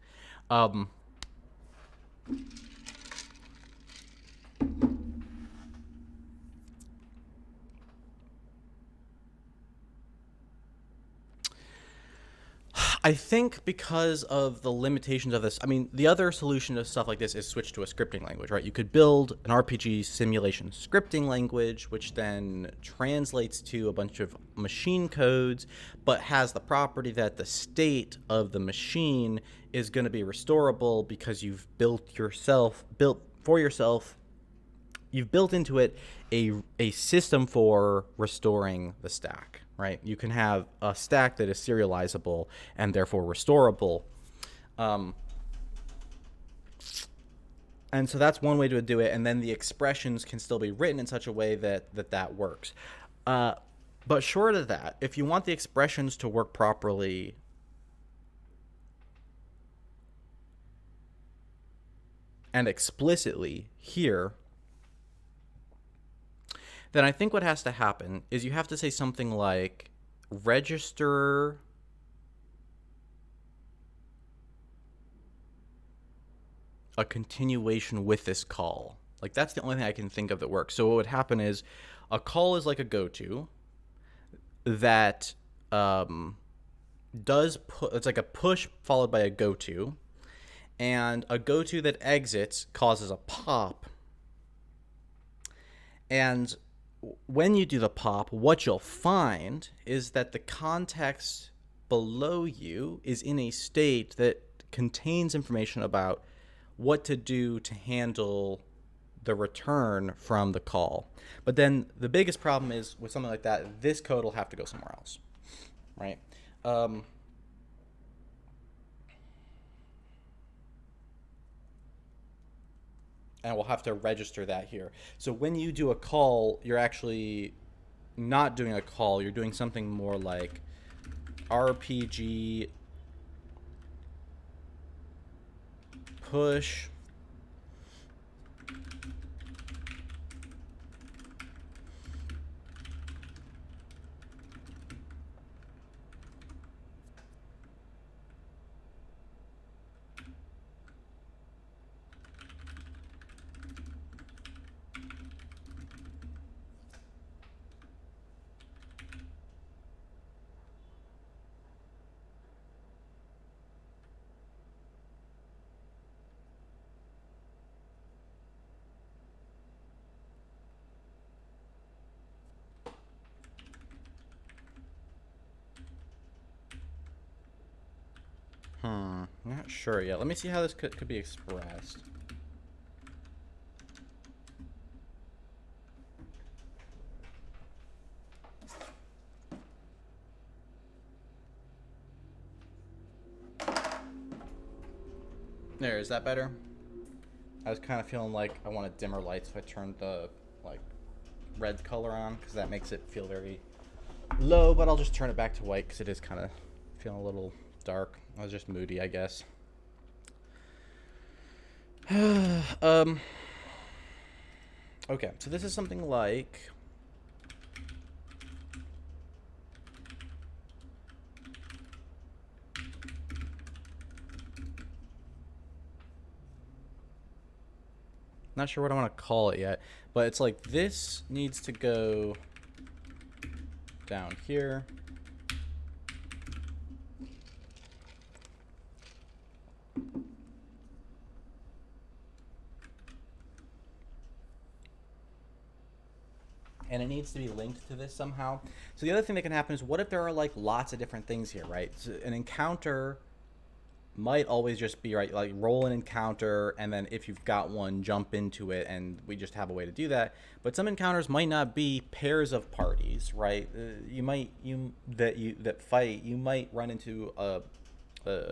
S1: I think because of the limitations of this, I mean, the other solution to stuff like this is switch to a scripting language, right? You could build an RPG simulation scripting language, which then translates to a bunch of machine codes, but has the property that the state of the machine is going to be restorable because you've built into it a system for restoring the stack, right? You can have a stack that is serializable and therefore restorable. And so that's one way to do it. And then the expressions can still be written in such a way that works. But short of that, if you want the expressions to work properly, and explicitly here, then I think what has to happen is you have to say something like register a continuation with this call. Like, that's the only thing I can think of that works. So what would happen is a call is like a go-to that it's like a push followed by a go-to, and a go-to that exits causes a pop. And when you do the pop, what you'll find is that the context below you is in a state that contains information about what to do to handle the return from the call. But then the biggest problem is with something like that, this code will have to go somewhere else, right? and we'll have to register that here. So when you do a call, you're actually not doing a call. You're doing something more like RPG push Not sure yet. Let me see how this could be expressed. There, is that better? I was kind of feeling like I wanted dimmer lights, so I turned the like red color on because that makes it feel very low, but I'll just turn it back to white because it is kind of feeling a little dark. I was just moody, I guess. Okay, so this is something like not sure what I want to call it yet, but it's like this needs to go down here. And it needs to be linked to this somehow. So the other thing that can happen is, what if there are like lots of different things here, right? So an encounter might always just be, right, like roll an encounter, and then if you've got one, jump into it, and we just have a way to do that. But some encounters might not be pairs of parties, right? You might run into a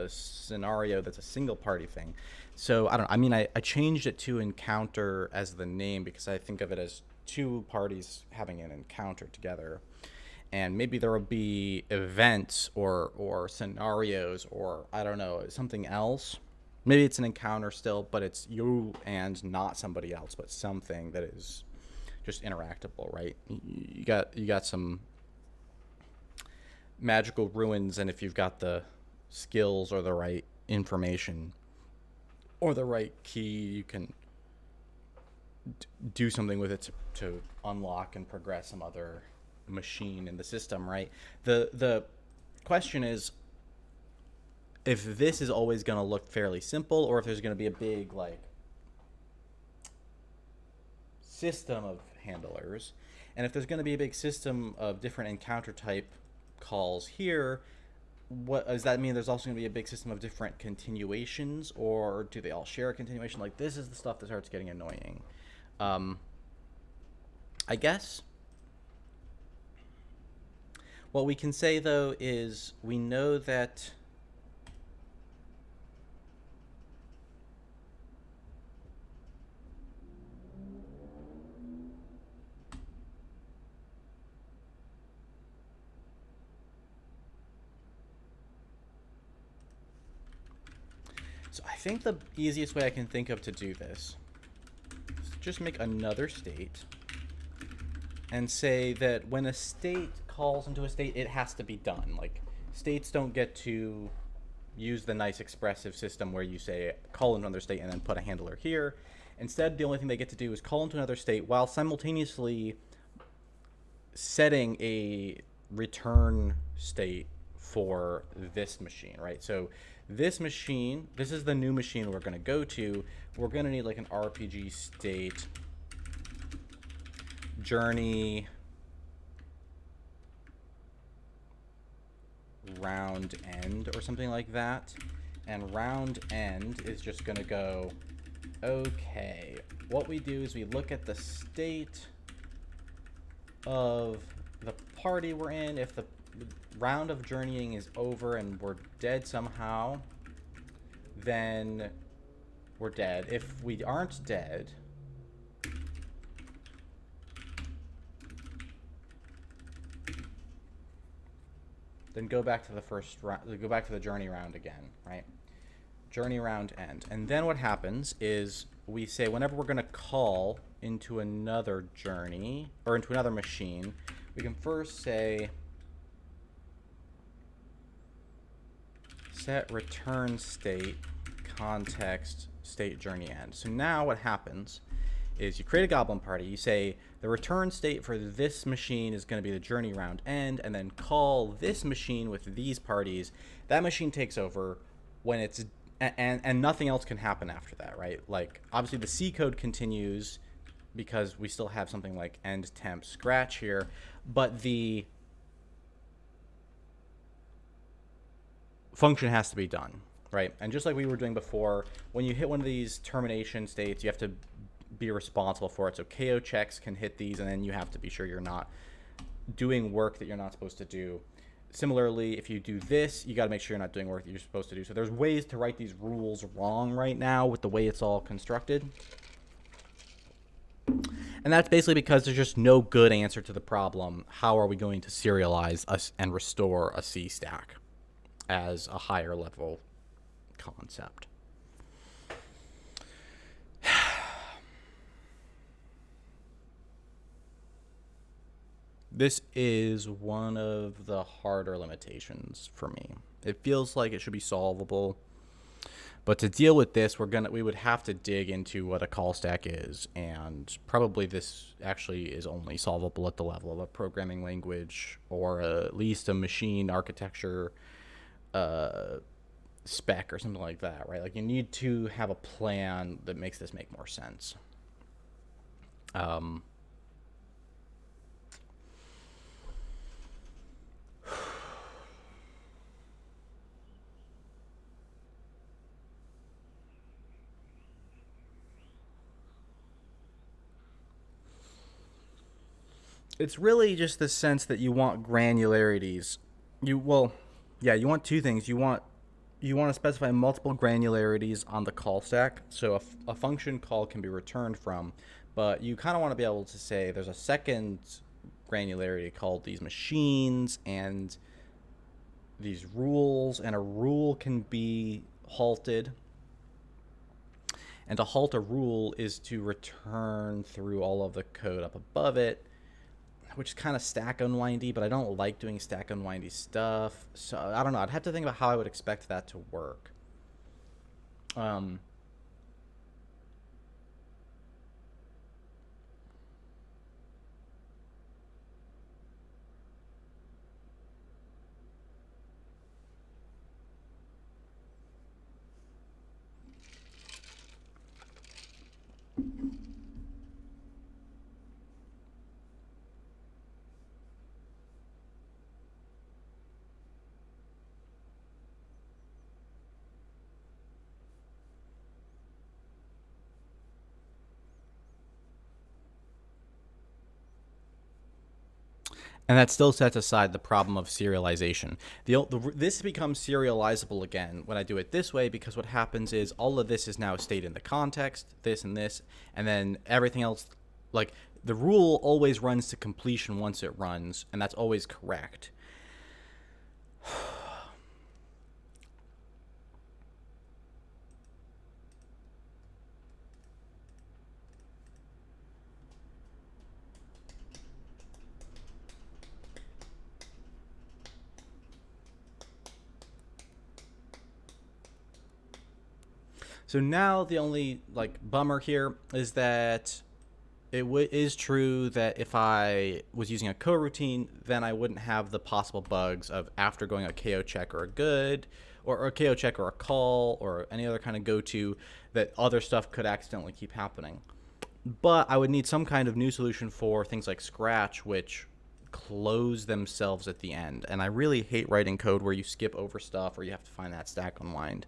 S1: scenario that's a single party thing. So I changed it to encounter as the name because I think of it as two parties having an encounter together. And maybe there will be events or scenarios, or I don't know, something else. Maybe it's an encounter still, but it's you and not somebody else, but something that is just interactable, right? You got some magical ruins, and if you've got the skills or the right information or the right key, you can do something with it to unlock and progress some other machine in the system, right? The question is if this is always going to look fairly simple, or if there's going to be a big like system of handlers. And if there's going to be a big system of different encounter type calls here, what does that mean? There's also going to be a big system of different continuations, or do they all share a continuation? Like, this is the stuff that starts getting annoying. I guess what we can say, though, is we know that so I think the easiest way I can think of to do this is just make another state and say that when a state calls into a state, it has to be done. Like, states don't get to use the nice expressive system where you say call into another state and then put a handler here. Instead, the only thing they get to do is call into another state while simultaneously setting a return state for this machine, right? So this machine, this is the new machine we're going to go to. We're going to need like an RPG state journey round end or something like that. And round end is just going to go, okay, what we do is we look at the state of the party we're in. If the round of journeying is over and we're dead somehow, then we're dead. If we aren't dead, then go back to the first round, go back to the journey round again, right? Journey round end. And then what happens is we say whenever we're going to call into another journey or into another machine, we can first say set return state context state journey end. So now what happens is you create a goblin party, you say the return state for this machine is going to be the journey round end, and then call this machine with these parties. That machine takes over when it's and nothing else can happen after that, right? Like obviously the C code continues because we still have something like end temp scratch here, but the function has to be done, right? And just like we were doing before, when you hit one of these termination states, you have to be responsible for it. So KO checks can hit these, and then you have to be sure you're not doing work that you're not supposed to do. Similarly, if you do this, you got to make sure you're not doing work that you're supposed to do. So there's ways to write these rules wrong right now with the way it's all constructed. And that's basically because there's just no good answer to the problem. How are we going to serialize us and restore a C stack as a higher level concept? This is one of the harder limitations for me. It feels like it should be solvable, but to deal with this, we would have to dig into what a call stack is, and probably this actually is only solvable at the level of a programming language or at least a machine architecture spec or something like that, right? Like you need to have a plan that makes this make more sense. It's really just the sense that you want granularities. You want two things. You want to specify multiple granularities on the call stack, so a function call can be returned from, but you kind of want to be able to say there's a second granularity called these machines and these rules, and a rule can be halted. And to halt a rule is to return through all of the code up above it, which is kind of stack unwindy, but I don't like doing stack unwindy stuff. So I don't know. I'd have to think about how I would expect that to work. And that still sets aside the problem of serialization. This becomes serializable again when I do it this way, because what happens is all of this is now a state in the context, this and this, and then everything else, like the rule always runs to completion once it runs, and that's always correct. So now the only bummer here is that it is true that if I was using a coroutine, then I wouldn't have the possible bugs of after going a KO check or a good, or a KO check or a call or any other kind of go-to, that other stuff could accidentally keep happening. But I would need some kind of new solution for things like Scratch, which close themselves at the end. And I really hate writing code where you skip over stuff or you have to find that stack unwind.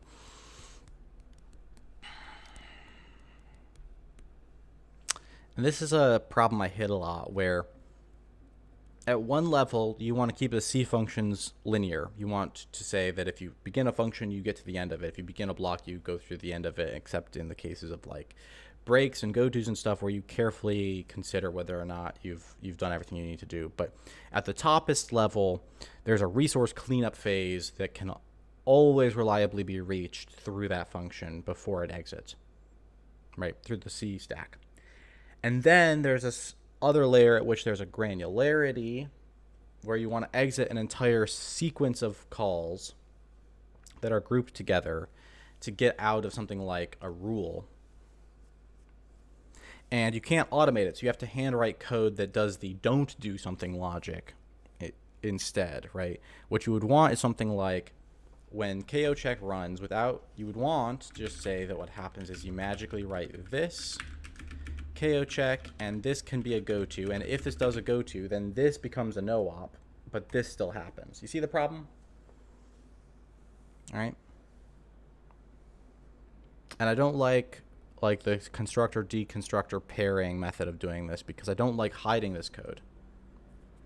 S1: And this is a problem I hit a lot, where at one level, you want to keep the C functions linear. You want to say that if you begin a function, you get to the end of it. If you begin a block, you go through the end of it, except in the cases of breaks and go-tos and stuff where you carefully consider whether or not you've done everything you need to do. But at the toppest level, there's a resource cleanup phase that can always reliably be reached through that function before it exits, right, through the C stack. And then there's this other layer at which there's a granularity where you want to exit an entire sequence of calls that are grouped together to get out of something like a rule. And you can't automate it, so you have to handwrite code that does the don't do something logic instead, right? What you would want is something like when KO check runs you would want to just say that what happens is you magically write this KO check, and this can be a go-to, and if this does a go-to, then this becomes a no-op, but this still happens. You see the problem? All right. And I don't like the constructor-deconstructor pairing method of doing this because I don't like hiding this code.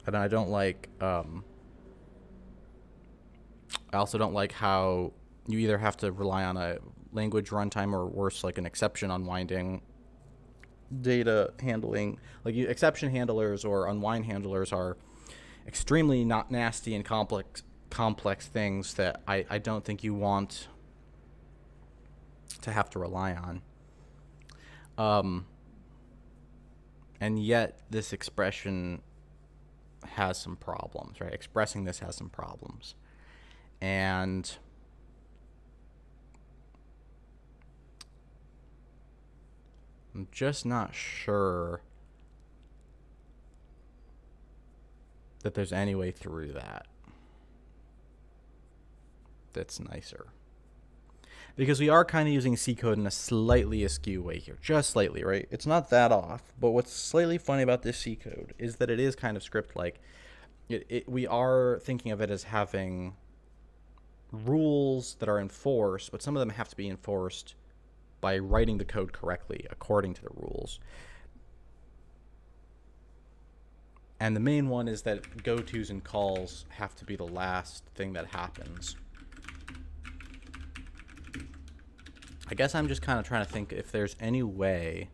S1: And I don't like, I also don't like how you either have to rely on a language runtime or worse, like an exception unwinding data handling. Like exception handlers or unwind handlers are extremely not nasty and complex things that I don't think you want to have to rely on. And yet this expression has some problems, right? Expressing this has some problems. And I'm just not sure that there's any way through that that's nicer. Because we are kind of using C code in a slightly askew way here. Just slightly, right? It's not that off. But what's slightly funny about this C code is that it is kind of script-like. We are thinking of it as having rules that are enforced, but some of them have to be enforced by writing the code correctly according to the rules. And the main one is that go-tos and calls have to be the last thing that happens. I guess I'm just kind of trying to think if there's any way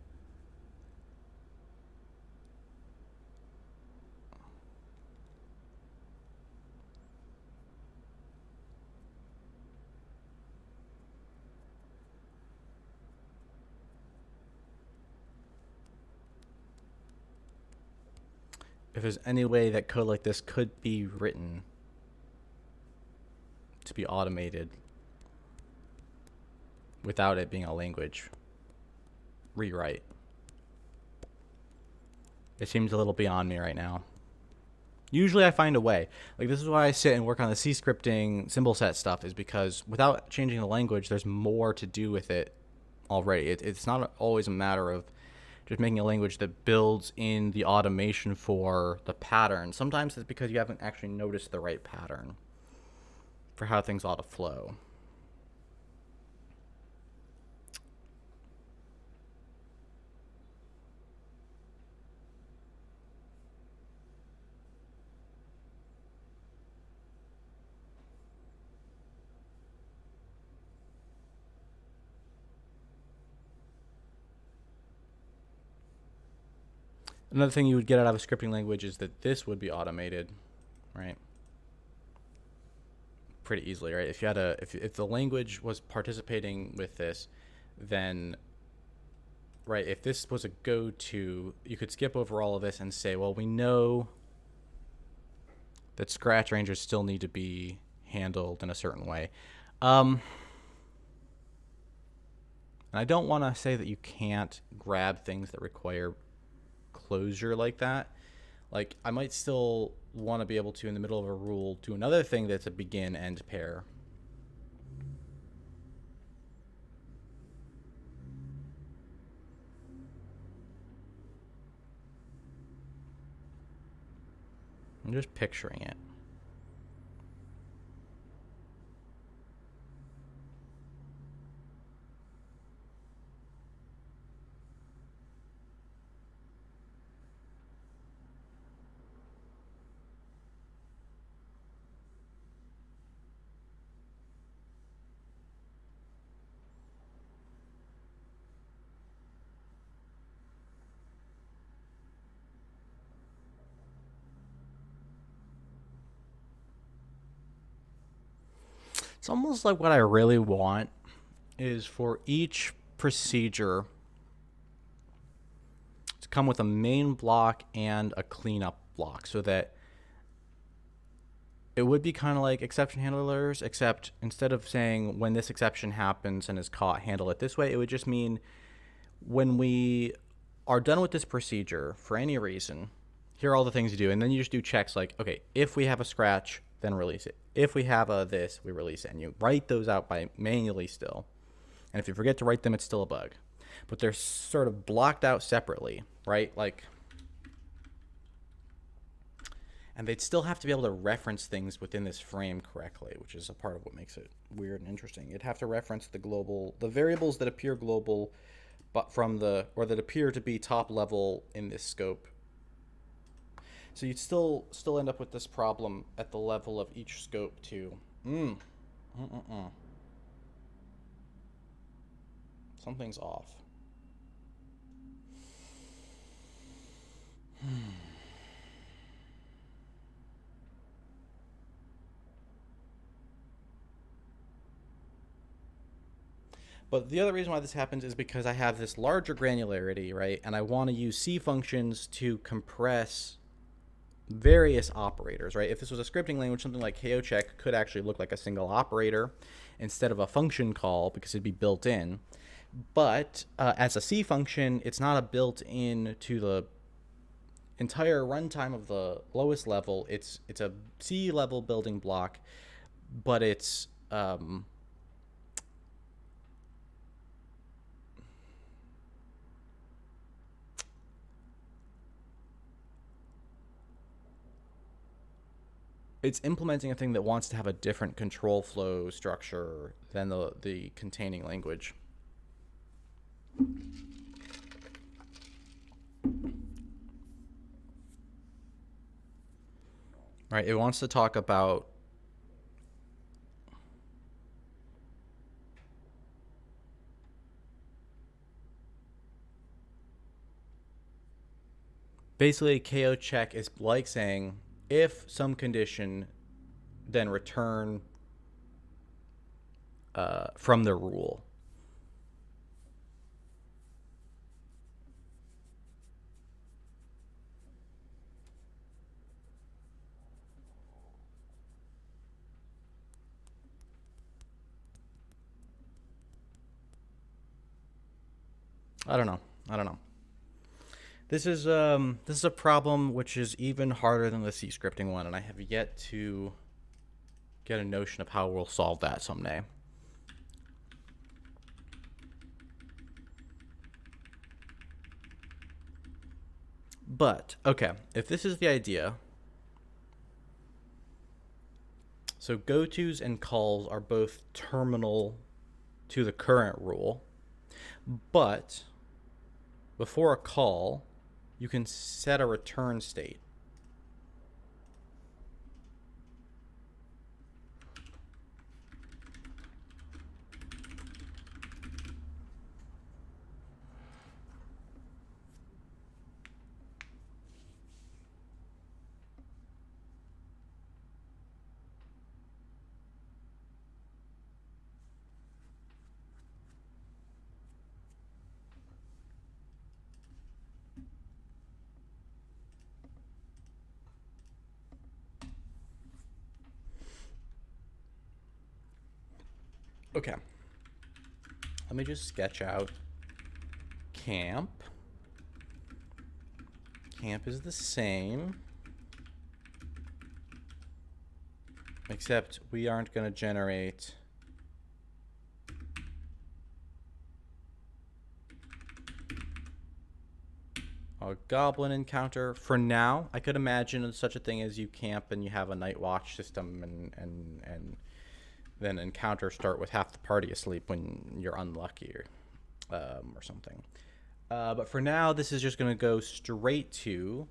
S1: that code like this could be written to be automated without it being a language rewrite. It seems a little beyond me right now. Usually I find a way. Like, this is why I sit and work on the C scripting symbol set stuff, is because without changing the language, there's more to do with it already. It's not always a matter of just making a language that builds in the automation for the pattern. Sometimes it's because you haven't actually noticed the right pattern for how things ought to flow. Another thing you would get out of a scripting language is that this would be automated, right? Pretty easily, right? If you had if the language was participating with this, then, right, if this was a go-to, you could skip over all of this and say, well, we know that scratch ranges still need to be handled in a certain way. And I don't want to say that you can't grab things that require closure like that. Like, I might still want to be able to, in the middle of a rule, do another thing that's a begin-end pair. I'm just picturing it. It's almost like what I really want is for each procedure to come with a main block and a cleanup block, so that it would be kind of like exception handlers, except instead of saying when this exception happens and is caught, handle it this way, it would just mean when we are done with this procedure for any reason, here are all the things you do. And then you just do checks like, okay, if we have a scratch, then release it. If we have a this, we release it. And you write those out by manually still. And if you forget to write them, it's still a bug. But they're sort of blocked out separately, right? Like, and they'd still have to be able to reference things within this frame correctly, which is a part of what makes it weird and interesting. You'd have to reference the variables that appear global, but or that appear to be top level in this scope. So you'd still end up with this problem at the level of each scope too. Something's off. But the other reason why this happens is because I have this larger granularity, right? And I want to use C functions to compress various operators, right? If this was a scripting language, something like KOCheck could actually look like a single operator instead of a function call because it'd be built in. But as a C function, it's not a built-in to the entire runtime of the lowest level. It's a C level building block, but it's implementing a thing that wants to have a different control flow structure than the containing language. Right, it wants to talk about basically KOCheck is like saying if some condition, then return from the rule. I don't know. This is a problem which is even harder than the C scripting one, and I have yet to get a notion of how we'll solve that someday. But okay, if this is the idea, so gotos and calls are both terminal to the current rule, but before a call, you can set a return state. Okay. Let me just sketch out camp. Camp is the same, except we aren't going to generate a goblin encounter for now. I could imagine such a thing as you camp and you have a night watch system and then encounters start with half the party asleep when you're unlucky or something. But for now, this is just going to go straight to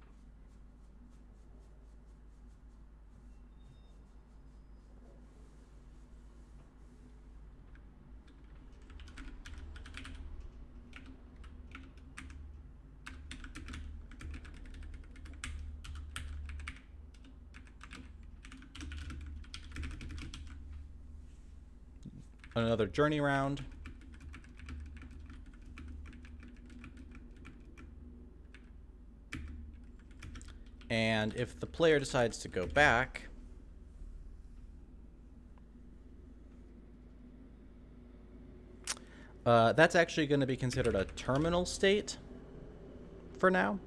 S1: another journey round. And if the player decides to go back, that's actually going to be considered a terminal state for now.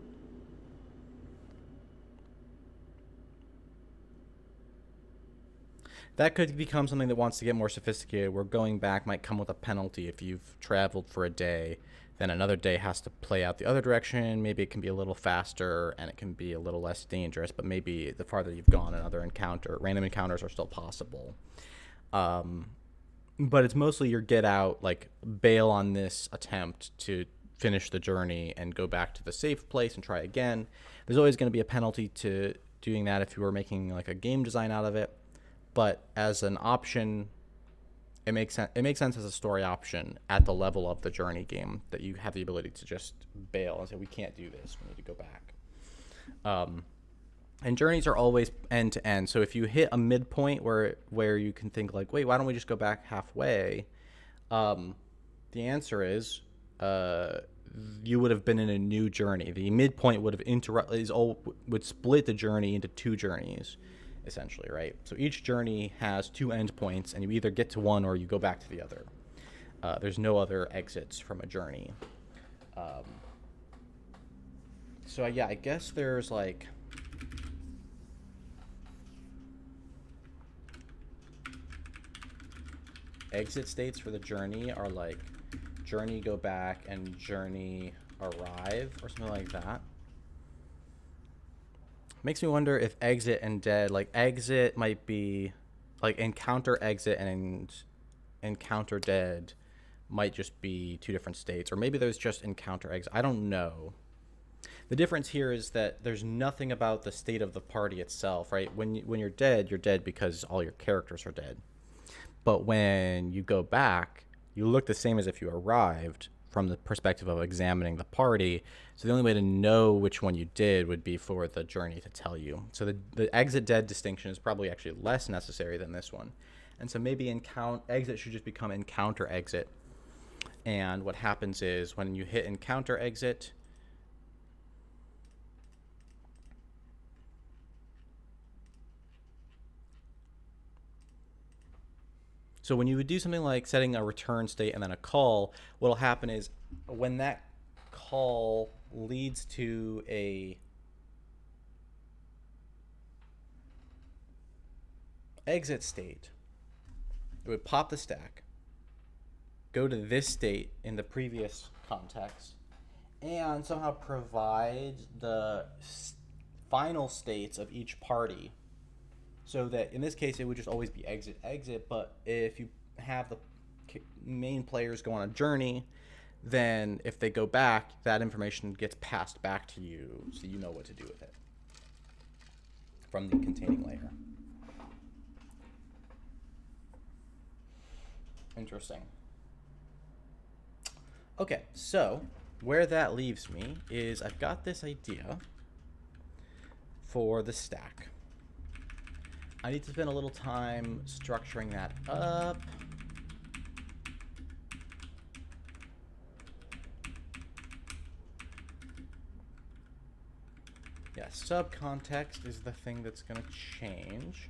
S1: That could become something that wants to get more sophisticated, where going back might come with a penalty. If you've traveled for a day, then another day has to play out the other direction. Maybe it can be a little faster and it can be a little less dangerous, but maybe the farther you've gone, random encounters are still possible. But it's mostly your get out, like bail on this attempt to finish the journey and go back to the safe place and try again. There's always going to be a penalty to doing that if you were making like a game design out of it. But as an option, it makes sense. It makes sense as a story option at the level of the journey game that you have the ability to just bail and say, we can't do this, we need to go back. And journeys are always end to end. So if you hit a midpoint where you can think like, wait, why don't we just go back halfway? The answer is you would have been in a new journey. The midpoint would have would split the journey into two journeys, essentially, right? So each journey has two endpoints, and you either get to one or you go back to the other. There's no other exits from a journey. So yeah, I guess there's like exit states for the journey are like journey go back and journey arrive or something like that. Makes me wonder if exit and dead, like exit might be like encounter exit and encounter dead might just be two different states, or maybe there's just encounter exit. I don't know. The difference here is that there's nothing about the state of the party itself, right? When you're dead because all your characters are dead. But when you go back, you look the same as if you arrived from the perspective of examining the party. So the only way to know which one you did would be for the journey to tell you. So the exit dead distinction is probably actually less necessary than this one. And so maybe exit should just become encounter exit. And what happens is when you hit encounter exit, so when you would do something like setting a return state and then a call, what will happen is when that call leads to a exit state, it would pop the stack, go to this state in the previous context, and somehow provide the final states of each party. So that in this case, it would just always be exit, exit. But if you have the main players go on a journey, then if they go back, that information gets passed back to you, so you know what to do with it from the containing layer. Interesting. Okay, so where that leaves me is I've got this idea for the stack. I need to spend a little time structuring that up. Yeah, subcontext is the thing that's going to change.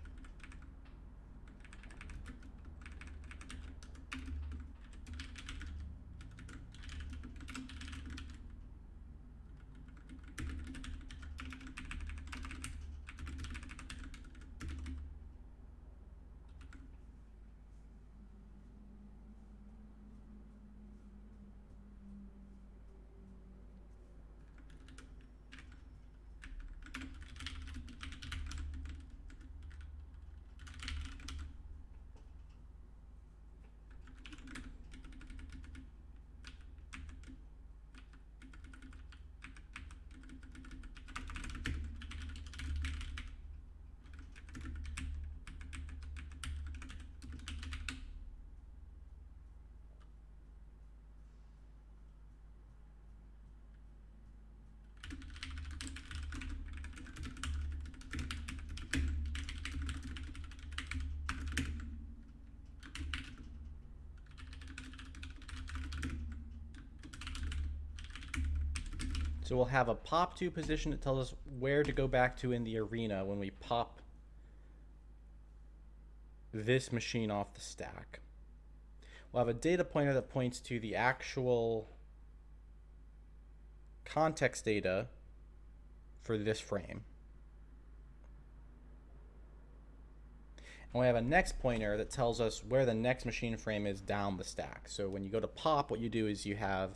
S1: So we'll have a pop to position that tells us where to go back to in the arena when we pop this machine off the stack. We'll have a data pointer that points to the actual context data for this frame. And we have a next pointer that tells us where the next machine frame is down the stack. So when you go to pop, what you do is you have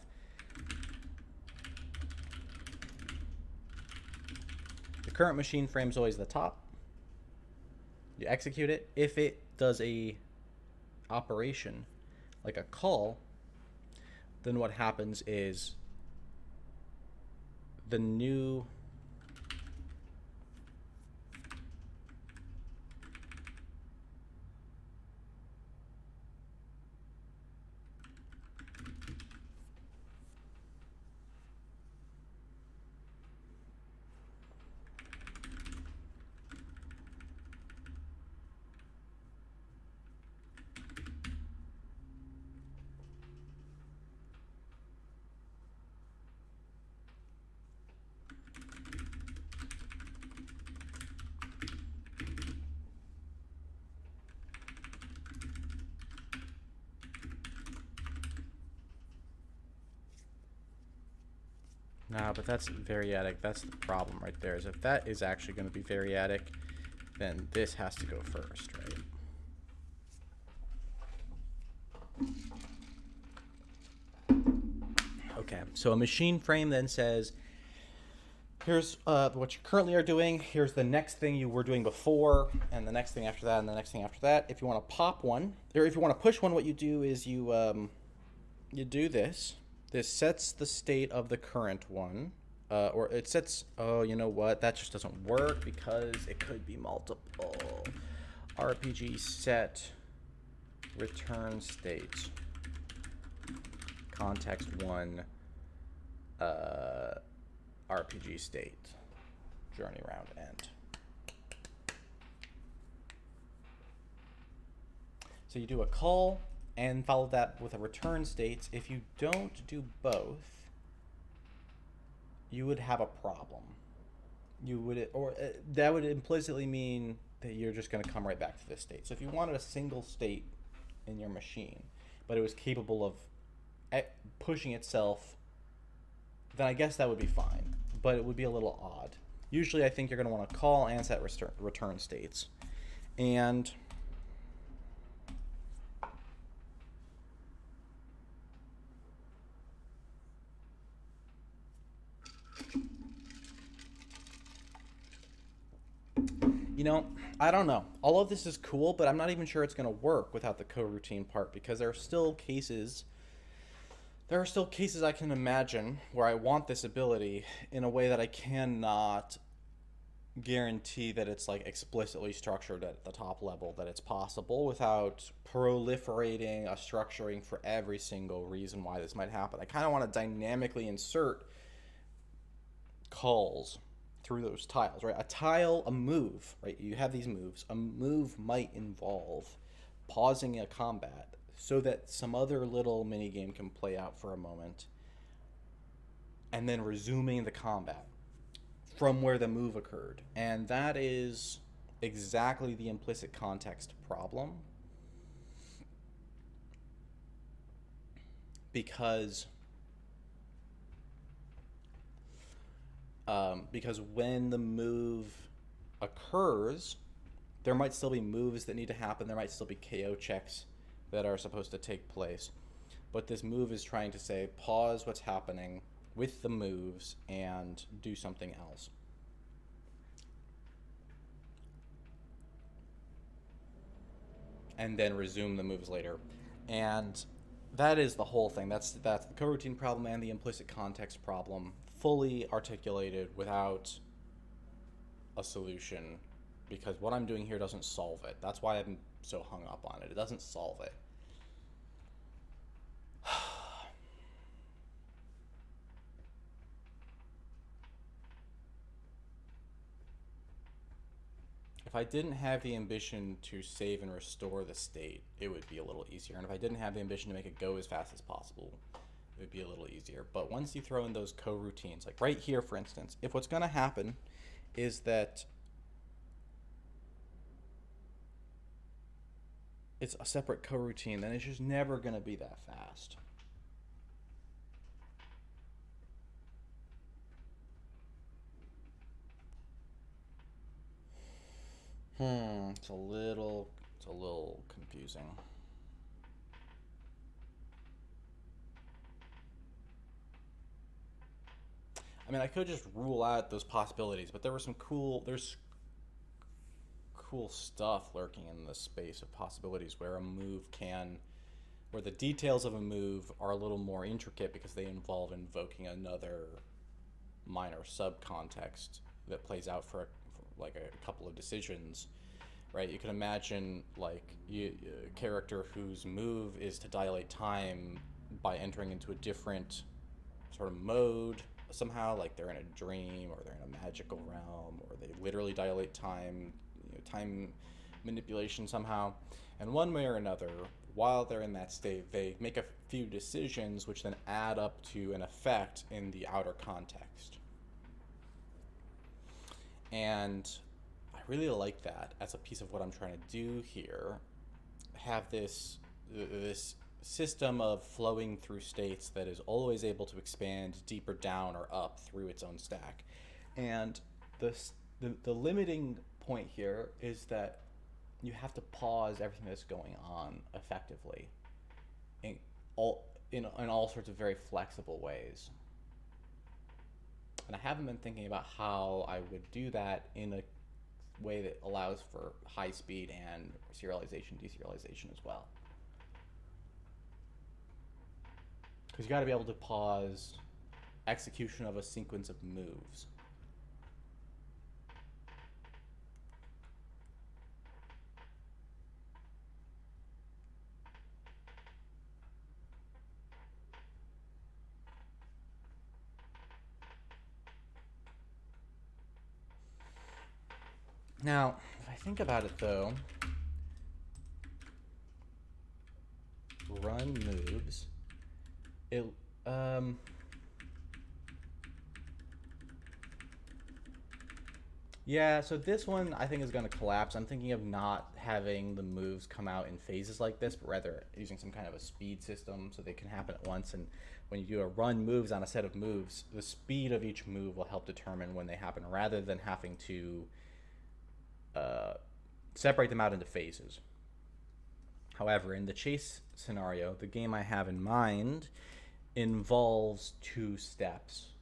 S1: the current machine frame is always the top. You execute it. If it does a operation like a call, then what happens is the new No, but that's variadic. That's the problem right there. Is if that is actually going to be variadic, then this has to go first, right? Okay, so a machine frame then says, here's what you currently are doing. Here's the next thing you were doing before, and the next thing after that, and the next thing after that. If you want to pop one, or if you want to push one, what you do is you do this. This sets the state of the current one, or it sets, oh, you know what? That just doesn't work because it could be multiple. RPG set return state. Context one, RPG state. Journey round end. So you do a call and follow that with a return state. If you don't do both, you would have a problem. You would, or that would implicitly mean that you're just going to come right back to this state. So if you wanted a single state in your machine, but it was capable of pushing itself, then I guess that would be fine. But it would be a little odd. Usually I think you're going to want to call and set return states. And you know, I don't know. All of this is cool, but I'm not even sure it's going to work without the coroutine part, because there are still cases I can imagine where I want this ability in a way that I cannot guarantee that it's like explicitly structured at the top level, that it's possible without proliferating a structuring for every single reason why this might happen. I kind of want to dynamically insert calls through those tiles, right? A tile, a move, right? You have these moves. A move might involve pausing a combat so that some other little mini game can play out for a moment, and then resuming the combat from where the move occurred. And that is exactly the implicit context problem, because when the move occurs, there might still be moves that need to happen. There might still be KO checks that are supposed to take place. But this move is trying to say, pause what's happening with the moves and do something else. And then resume the moves later. And that is the whole thing. That's the coroutine problem and the implicit context problem, fully articulated without a solution, because what I'm doing here doesn't solve it. That's why I'm so hung up on it. It doesn't solve it. If I didn't have the ambition to save and restore the state, it would be a little easier. And if I didn't have the ambition to make it go as fast as possible, it it'd be a little easier. But once you throw in those coroutines, like right here, for instance, if what's going to happen is that it's a separate coroutine, then it's just never going to be that fast. It's a little confusing. I mean, I could just rule out those possibilities, but there's cool stuff lurking in the space of possibilities where the details of a move are a little more intricate because they involve invoking another minor subcontext that plays out for like a couple of decisions, right? You can imagine like a character whose move is to dilate time by entering into a different sort of mode somehow, like they're in a dream or they're in a magical realm or they literally dilate time, time manipulation somehow. And one way or another, while they're in that state, they make a few decisions which then add up to an effect in the outer context. And I really like that as a piece of what I'm trying to do here. Have this system of flowing through states that is always able to expand deeper down or up through its own stack. And the limiting point here is that you have to pause everything that's going on effectively in all sorts of very flexible ways. And I haven't been thinking about how I would do that in a way that allows for high speed and serialization, deserialization as well. Because you got to be able to pause execution of a sequence of moves. Now, if I think about it though, run moves, yeah, so this one I think is going to collapse. I'm thinking of not having the moves come out in phases like this, but rather using some kind of a speed system so they can happen at once. And when you do a run moves on a set of moves, the speed of each move will help determine when they happen rather than having to separate them out into phases. However, in the chase scenario, the game I have in mind involves 2 steps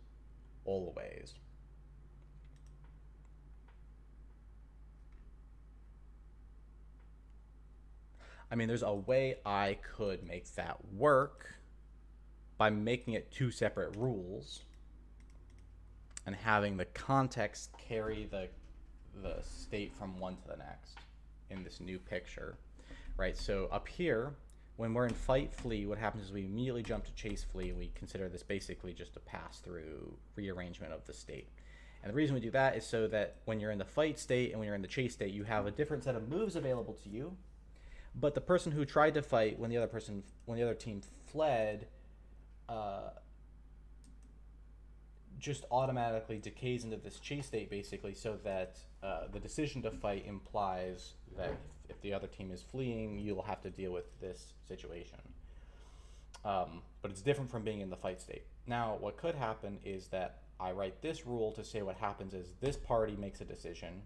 S1: always. I mean, there's a way I could make that work by making it 2 separate rules and having the context carry the state from one to the next in this new picture, right? So up here, when we're in fight flee, what happens is we immediately jump to chase flee, and we consider this basically just a pass-through rearrangement of the state. And the reason we do that is so that when you're in the fight state and when you're in the chase state, you have a different set of moves available to you, but the person who tried to fight when the other team fled just automatically decays into this chase state, basically, so that the decision to fight implies that if the other team is fleeing, you'll have to deal with this situation. But it's different from being in the fight state. Now, what could happen is that I write this rule to say what happens is this party makes a decision,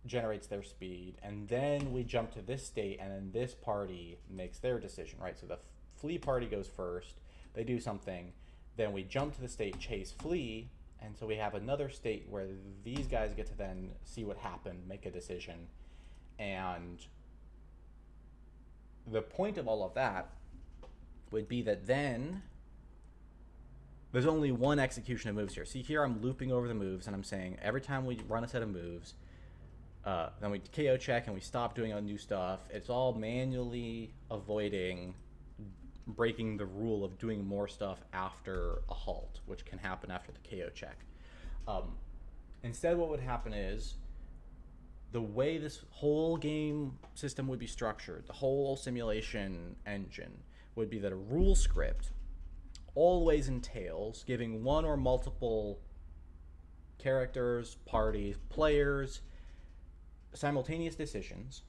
S1: generates their speed, and then we jump to this state, and then this party makes their decision, right? So the flee party goes first, they do something, then we jump to the state chase flee, and so we have another state where these guys get to then see what happened, make a decision. And the point of all of that would be that then there's only one execution of moves here. See, here I'm looping over the moves, and I'm saying every time we run a set of moves, then we KO check and we stop doing new stuff. It's all manually avoiding breaking the rule of doing more stuff after a halt, which can happen after the KO check. Instead, what would happen is the way this whole game system would be structured, the whole simulation engine would be that a rule script always entails giving one or multiple characters, parties, players simultaneous decisions,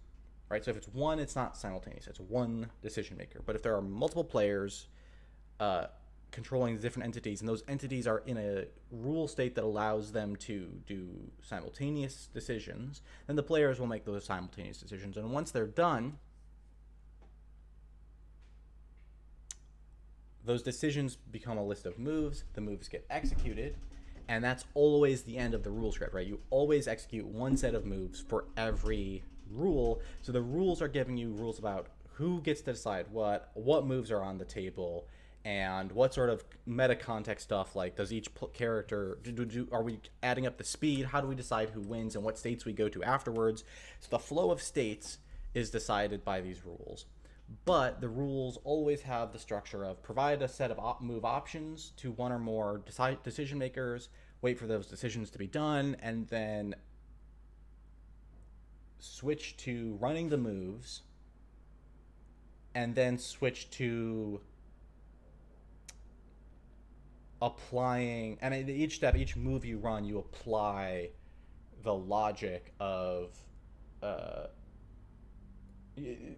S1: right? So if it's one, it's not simultaneous; it's one decision maker. But if there are multiple players uh, controlling the different entities, and those entities are in a rule state that allows them to do simultaneous decisions, then the players will make those simultaneous decisions. And once they're done, those decisions become a list of moves. The moves get executed, and that's always the end of the rule script, right? You always execute one set of moves for every rule. So the rules are giving you rules about who gets to decide what moves are on the table, and what sort of meta context stuff, like does each character are we adding up the speed, how do we decide who wins and what states we go to afterwards. So the flow of states is decided by these rules, but the rules always have the structure of provide a set of move options to one or more decision makers, wait for those decisions to be done, and then switch to running the moves, and then switch to applying. And at each step, each move you run, you apply the logic of uh, you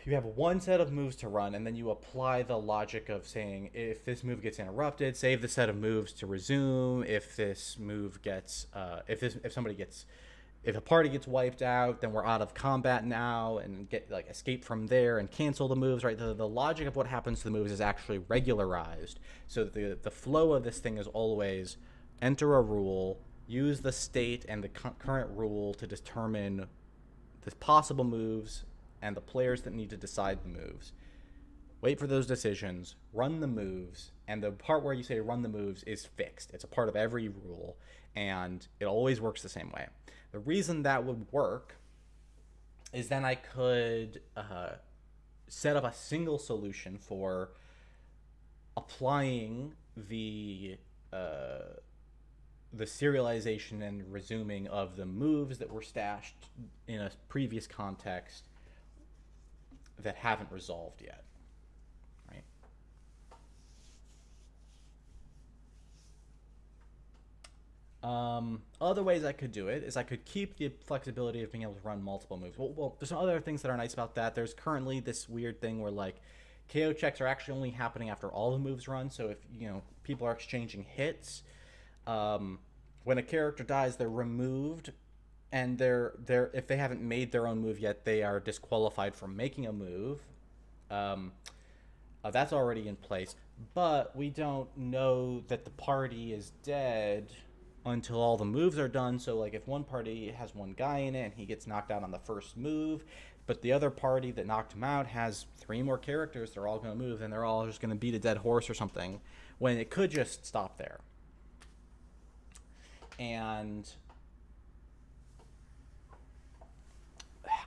S1: have one set of moves to run, and then you apply the logic of saying, if this move gets interrupted, save the set of moves to resume. If this move gets if a party gets wiped out, then we're out of combat now, and get like escape from there and cancel the moves, right? The logic of what happens to the moves is actually regularized, so that the flow of this thing is always enter a rule, use the state and the current rule to determine the possible moves and the players that need to decide the moves. Wait for those decisions, run the moves, and the part where you say run the moves is fixed. It's a part of every rule, and it always works the same way. The reason that would work is then I could set up a single solution for applying the serialization and resuming of the moves that were stashed in a previous context that haven't resolved yet, right? Other ways I could do it is I could keep the flexibility of being able to run multiple moves. Well, there's some other things that are nice about that. There's currently this weird thing where like KO checks are actually only happening after all the moves run. So if people are exchanging hits, when a character dies, they're removed, and they're if they haven't made their own move yet, they are disqualified from making a move. That's already in place, but we don't know that the party is dead until all the moves are done. So like if one party has one guy in it and he gets knocked out on the first move, but the other party that knocked him out has 3 more characters, they're all going to move, and they're all just going to beat a dead horse or something, when it could just stop there. And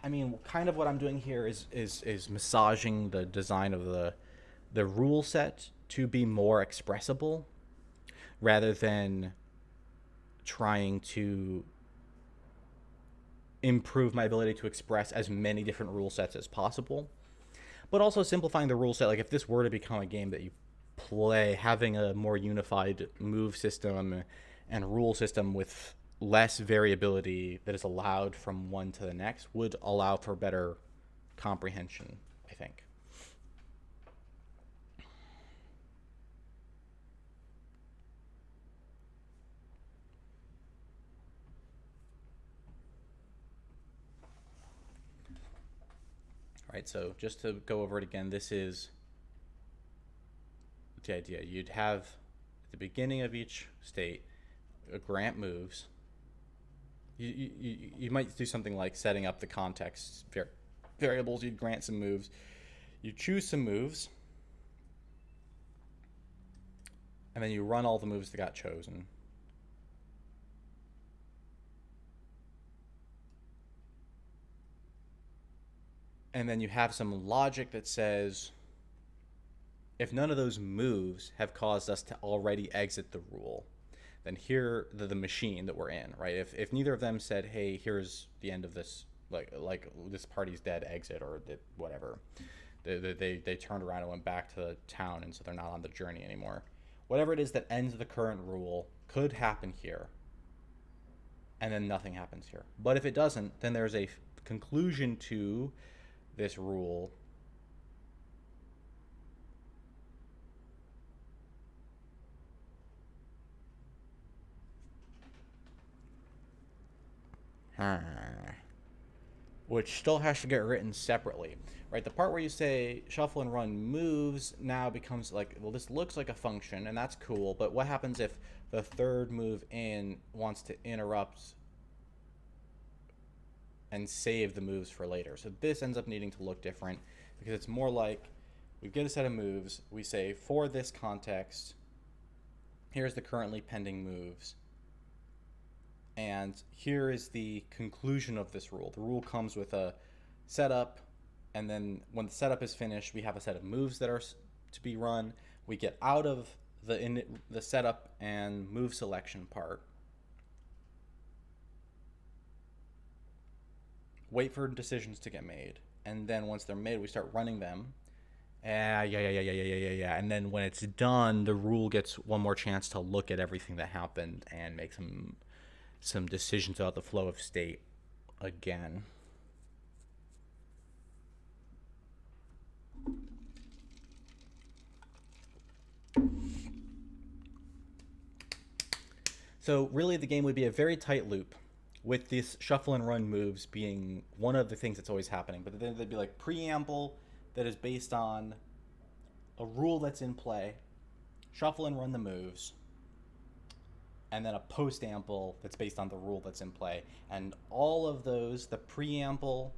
S1: I mean, kind of what I'm doing here is massaging the design of the rule set to be more expressible, rather than trying to improve my ability to express as many different rule sets as possible, but also simplifying the rule set. Like if this were to become a game that you play, having a more unified move system and rule system with less variability that is allowed from one to the next would allow for better comprehension, I think. All right, so just to go over it again, this is the idea. You'd have at the beginning of each state a grant moves. You might do something like setting up the context variables. You'd grant some moves. You choose some moves, and then you run all the moves that got chosen. And then you have some logic that says, if none of those moves have caused us to already exit the rule, then here the machine that we're in, right? If neither of them said, hey, here's the end of this, like this party's dead, exit, or whatever, They turned around and went back to the town, and so they're not on the journey anymore. Whatever it is that ends the current rule could happen here, and then nothing happens here. But if it doesn't, then there's a conclusion to this rule. Which still has to get written separately, right? The part where you say shuffle and run moves now becomes like, well, this looks like a function, and that's cool, but what happens if the third move in wants to interrupt and save the moves for later? So this ends up needing to look different because it's more like we get a set of moves, we say for this context, here's the currently pending moves, and here is the conclusion of this rule. The rule comes with a setup, and then when the setup is finished, we have a set of moves that are to be run. We get out of the setup and move selection part. Wait for decisions to get made, and then once they're made, we start running them. Yeah. And then when it's done, the rule gets one more chance to look at everything that happened and make some decisions about the flow of state again. So really the game would be a very tight loop with this shuffle and run moves being one of the things that's always happening. But then there'd be like preamble that is based on a rule that's in play, shuffle and run the moves, and then a postamble that's based on the rule that's in play. And all of those, the preamble,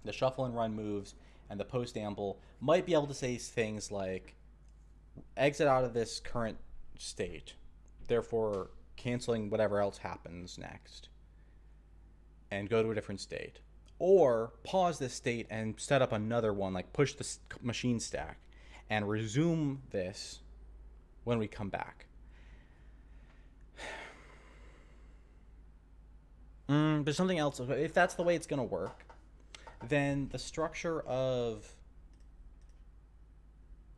S1: the shuffle and run moves, and the postamble, might be able to say things like exit out of this current state, therefore canceling whatever else happens next, and go to a different state. Or pause this state and set up another one, like push the machine stack and resume this when we come back. There's something else. If that's the way it's going to work, then the structure of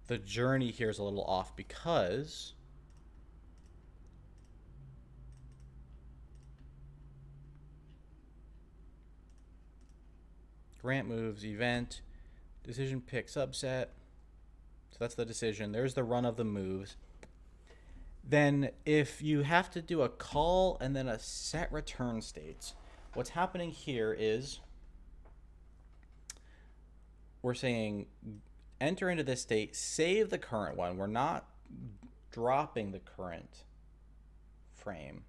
S1: the journey here is a little off because grant moves, event, decision pick subset. So that's the decision. There's the run of the moves. Then if you have to do a call and then a set return states, what's happening here is we're saying enter into this state, save the current one. We're not dropping the current frame.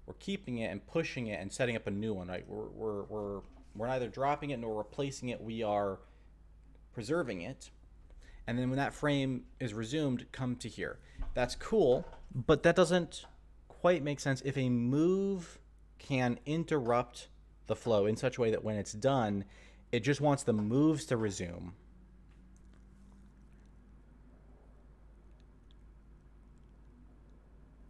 S1: We're keeping it and pushing it and setting up a new one, right? We're neither dropping it nor replacing it. We are preserving it. And then when that frame is resumed, come to here. That's cool, but that doesn't quite make sense if a move can interrupt the flow in such a way that when it's done, it just wants the moves to resume.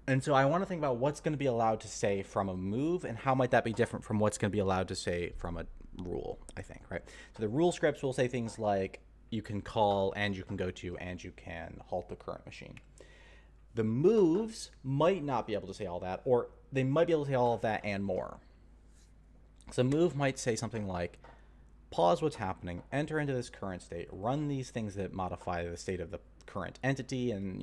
S1: And so I want to think about what's going to be allowed to say from a move and how might that be different from what's going to be allowed to say from a rule, I think, right? So the rule scripts will say things like you can call and you can go to and you can halt the current machine. The moves might not be able to say all that, or they might be able to say all of that and more. So a move might say something like pause what's happening, enter into this current state, run these things that modify the state of the current entity, and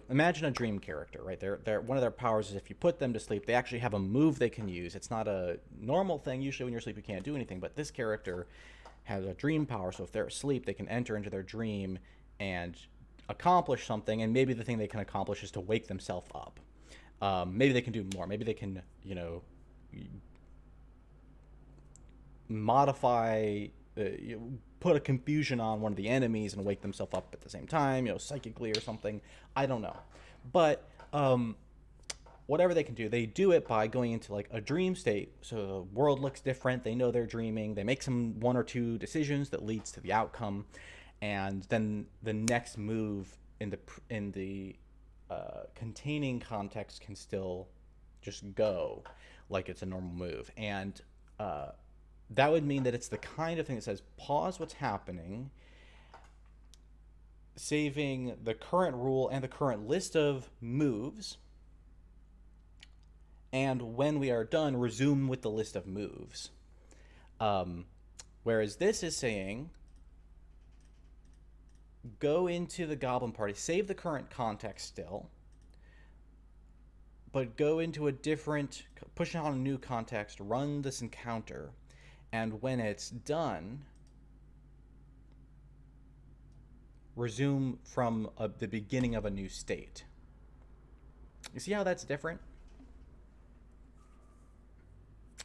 S1: imagine a dream character, right? They're one of their powers is if you put them to sleep, they actually have a move they can use. It's not a normal thing. Usually when you're asleep you can't do anything, but this character has a dream power, so if they're asleep they can enter into their dream and accomplish something, and maybe the thing they can accomplish is to wake themselves up. Maybe they can do more. Maybe they can modify, put a confusion on one of the enemies and wake themselves up at the same time, psychically or something. I don't know. But whatever they can do, they do it by going into like a dream state. So the world looks different. They know they're dreaming. They make some one or two decisions that leads to the outcome. And then the next move in the containing context can still just go like it's a normal move. And that would mean that it's the kind of thing that says pause what's happening, saving the current rule and the current list of moves, and when we are done, resume with the list of moves. Um, Whereas this is saying go into the Goblin Party, save the current context still, but go into a different, push on a new context, run this encounter, and when it's done, resume from the beginning of a new state. You see how that's different?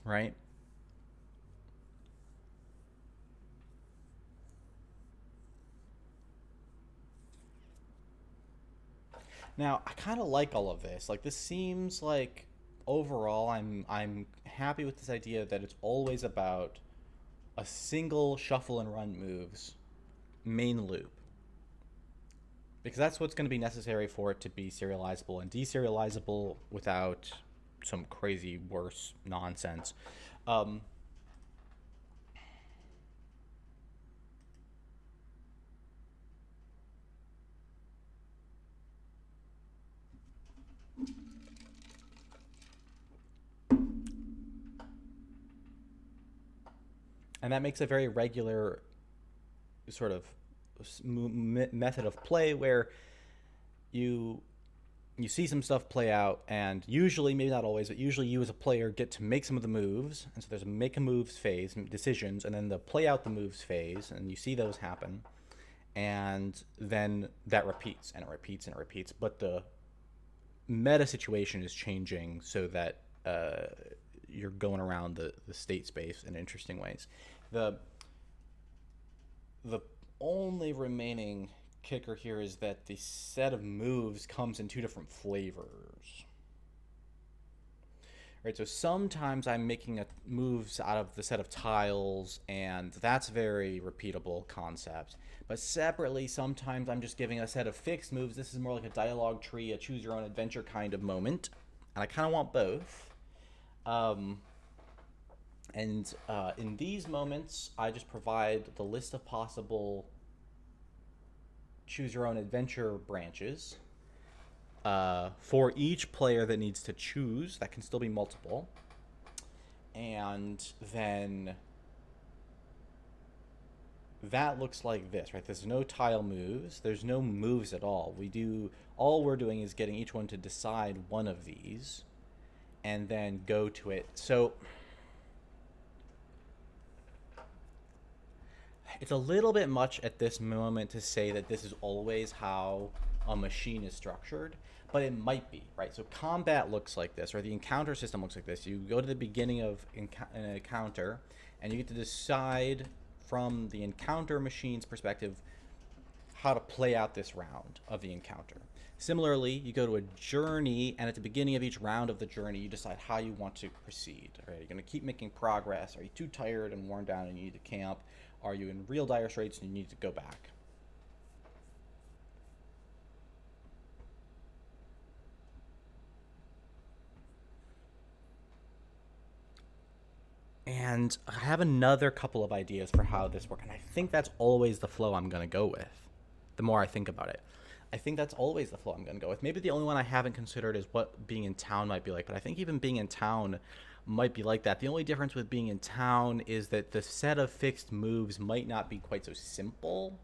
S1: Right? Now, I kind of like all of this. Like, this seems like overall, I'm happy with this idea that it's always about a single shuffle and run moves main loop, because that's what's going to be necessary for it to be serializable and deserializable without some crazy worse nonsense. Um, and that makes a very regular sort of method of play where you you see some stuff play out, and usually, maybe not always, but usually you as a player get to make some of the moves, and so there's a make a moves phase, decisions, and then the play out the moves phase, and you see those happen, and then that repeats and it repeats and it repeats, but the meta situation is changing so that you're going around the state space in interesting ways. The the only remaining kicker here is that the set of moves comes in two different flavors. Right, so sometimes I'm making moves out of the set of tiles, and that's a very repeatable concept. But separately, sometimes I'm just giving a set of fixed moves. This is more like a dialogue tree, a choose your own adventure kind of moment, and I kind of want both. Um, and in these moments, I just provide the list of possible choose your own adventure branches for each player that needs to choose. That can still be multiple. And then that looks like this, right? There's no tile moves. There's no moves at all. All we're doing is getting each one to decide one of these and then go to it. So it's a little bit much at this moment to say that this is always how a machine is structured, but it might be, right? So combat looks like this, or the encounter system looks like this. You go to the beginning of an encounter, and you get to decide from the encounter machine's perspective how to play out this round of the encounter. Similarly, you go to a journey, and at the beginning of each round of the journey, you decide how you want to proceed. Right? Are you going to keep making progress? Are you too tired and worn down and you need to camp? Are you in real dire straits and you need to go back? And I have another couple of ideas for how this works, and I think that's always the flow I'm going to go with. The more I think about it, I think that's always the flow I'm going to go with. Maybe the only one I haven't considered is what being in town might be like, but I think even being in town might be like that. The only difference with being in town is that the set of fixed moves might not be quite so simple.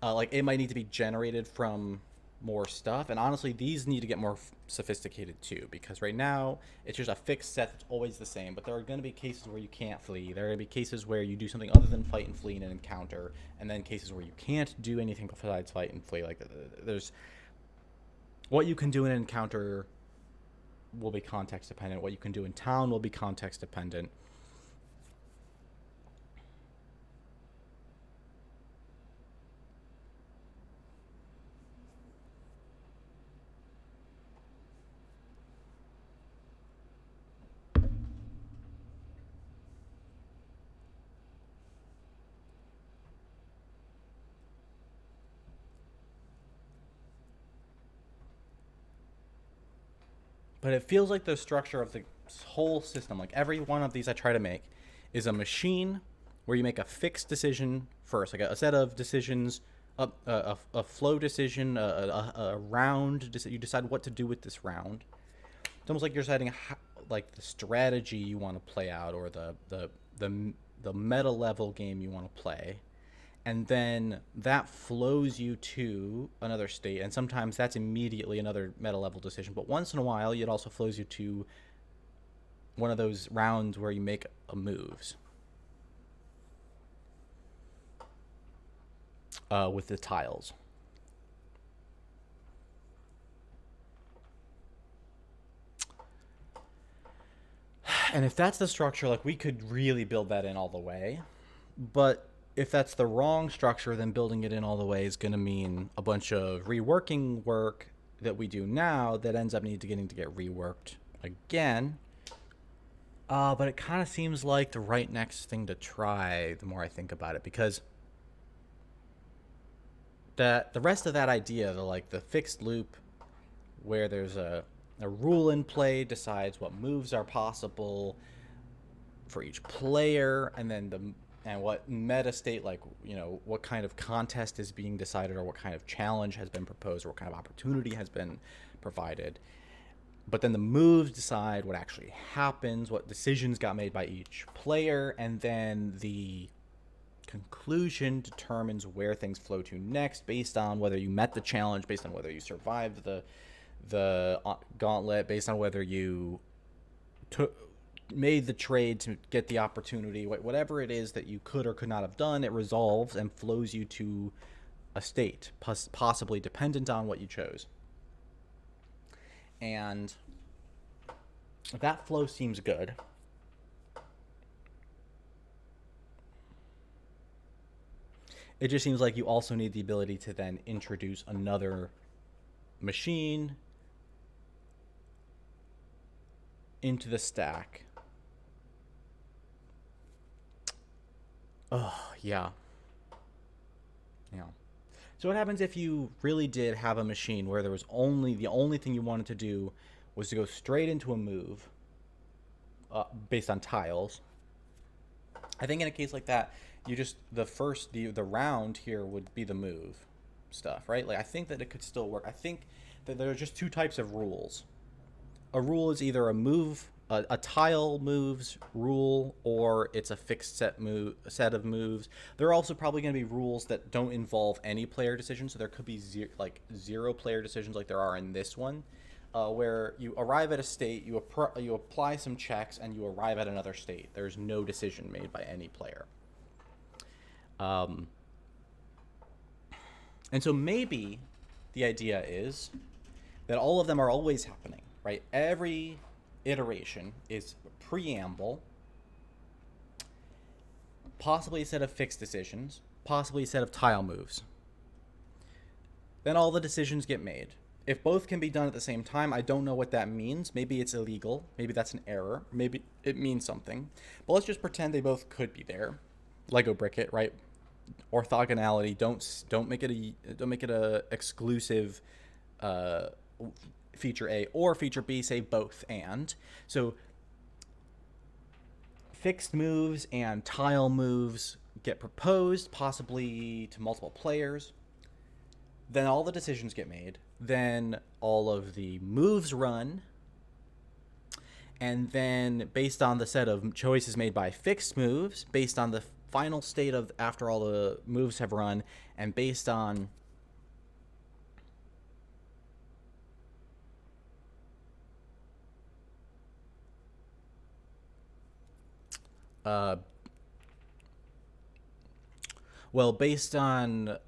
S1: Like it might need to be generated from more stuff, and honestly these need to get more sophisticated too, because right now it's just a fixed set that's always the same, but there are going to be cases where you can't flee. There are going to be cases where you do something other than fight and flee in an encounter, and then cases where you can't do anything besides fight and flee. Like there's what you can do in an encounter will be context dependent, what you can do in town will be context dependent. But it feels like the structure of the whole system, like every one of these I try to make, is a machine where you make a fixed decision first, like a set of decisions, a flow decision, a round. You decide what to do with this round. It's almost like you're deciding like the strategy you want to play out, or the meta level game you want to play, and then that flows you to another state, and sometimes that's immediately another meta level decision, but once in a while it also flows you to one of those rounds where you make a moves with the tiles. And if that's the structure, like, we could really build that in all the way, but if that's the wrong structure, then building it in all the way is going to mean a bunch of reworking work that we do now that ends up needing to get reworked again. But it kind of seems like the right next thing to try the more I think about it, because the rest of that idea, the fixed loop where there's a rule in play decides what moves are possible for each player, and then what meta state, like, what kind of contest is being decided, or what kind of challenge has been proposed, or what kind of opportunity has been provided. But then the moves decide what actually happens, what decisions got made by each player, and then the conclusion determines where things flow to next based on whether you met the challenge, based on whether you survived the gauntlet, based on whether you made the trade to get the opportunity. Whatever it is that you could or could not have done, it resolves and flows you to a state, possibly dependent on what you chose. And that flow seems good. It just seems like you also need the ability to then introduce another machine into the stack. Oh, yeah. Yeah. So what happens if you really did have a machine where there was the only thing you wanted to do was to go straight into a move based on tiles? I think in a case like that, you just, the round here would be the move stuff, right? Like, I think that it could still work. I think that there are just two types of rules. A rule is either a tile moves rule, or it's a fixed set of moves. There are also probably going to be rules that don't involve any player decisions, so there could be zero player decisions, like there are in this one, where you arrive at a state, you apply some checks, and you arrive at another state. There's no decision made by any player. And so maybe the idea is that all of them are always happening, right? Every iteration is a preamble, possibly a set of fixed decisions, possibly a set of tile moves. Then all the decisions get made. If both can be done at the same time, I don't know what that means. Maybe it's illegal. Maybe that's an error. Maybe it means something. But let's just pretend they both could be there. Lego brick it, right? Orthogonality. Don't make it a exclusive feature A or feature B. Say both and. So fixed moves and tile moves get proposed, possibly to multiple players. Then all the decisions get made. Then all of the moves run. And then based on the set of choices made by fixed moves, based on the final state of after all the moves have run, and based on based on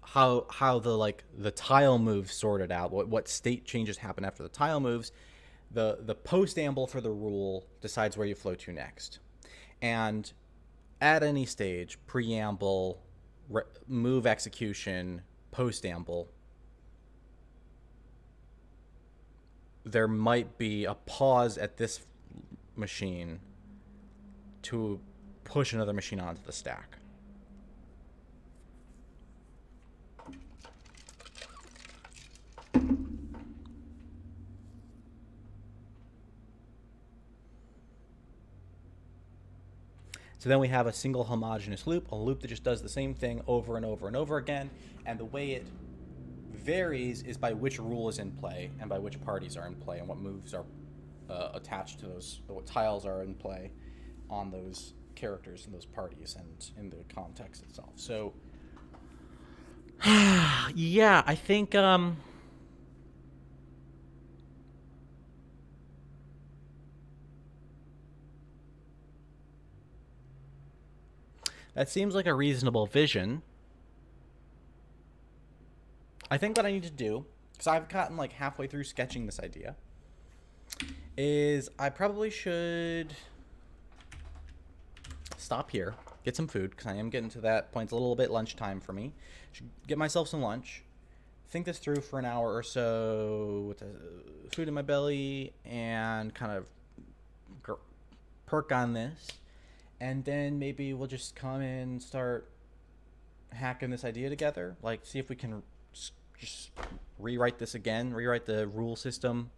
S1: how the tile moves sorted out, what state changes happen after the tile moves, the postamble for the rule decides where you flow to next. And at any stage, preamble, move execution, postamble, there might be a pause at this machine to push another machine onto the stack. So then we have a single homogeneous loop, a loop that just does the same thing over and over and over again. And the way it varies is by which rule is in play and by which parties are in play and what moves are attached to those, what tiles are in play on those characters and those parties and in the context itself. So, yeah, I think that seems like a reasonable vision. I think what I need to do, because I've gotten like halfway through sketching this idea, is I probably should stop here, get some food, because I am getting to that point. It's a little bit lunchtime for me. Should get myself some lunch, think this through for an hour or so with the food in my belly, and kind of perk on this. And then maybe we'll just come in and start hacking this idea together. Like, see if we can just rewrite this again, rewrite the rule system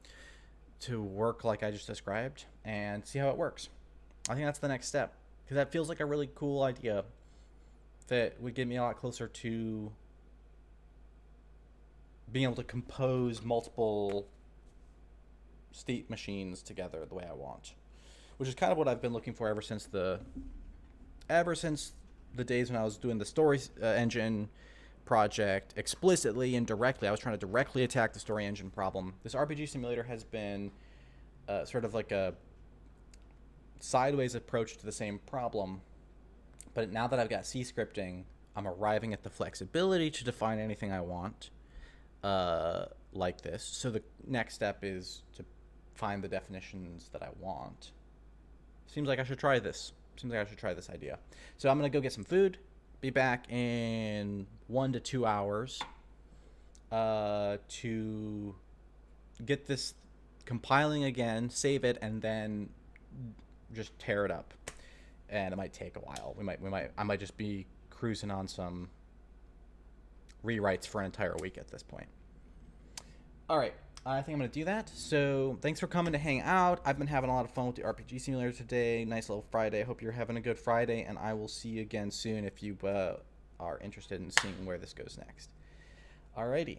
S1: to work like I just described, and see how it works. I think that's the next step, because that feels like a really cool idea that would get me a lot closer to being able to compose multiple state machines together the way I want, which is kind of what I've been looking for ever since the days when I was doing the story engine project explicitly and directly. I was trying to directly attack the story engine problem. This RPG simulator has been sort of like a sideways approach to the same problem, but now that I've got C scripting, I'm arriving at the flexibility to define anything I want like this. So the next step is to find the definitions that I want. Seems like I should try this. Seems like I should try this idea. So I'm going to go get some food. Be back in 1 to 2 hours to get this compiling again, save it, and then just tear it up. And it might take a while. I might just be cruising on some rewrites for an entire week at this point. All right. I think I'm going to do that. So thanks for coming to hang out. I've been having a lot of fun with the RPG simulator today. Nice little Friday. Hope you're having a good Friday, and I will see you again soon if you are interested in seeing where this goes next. Alrighty.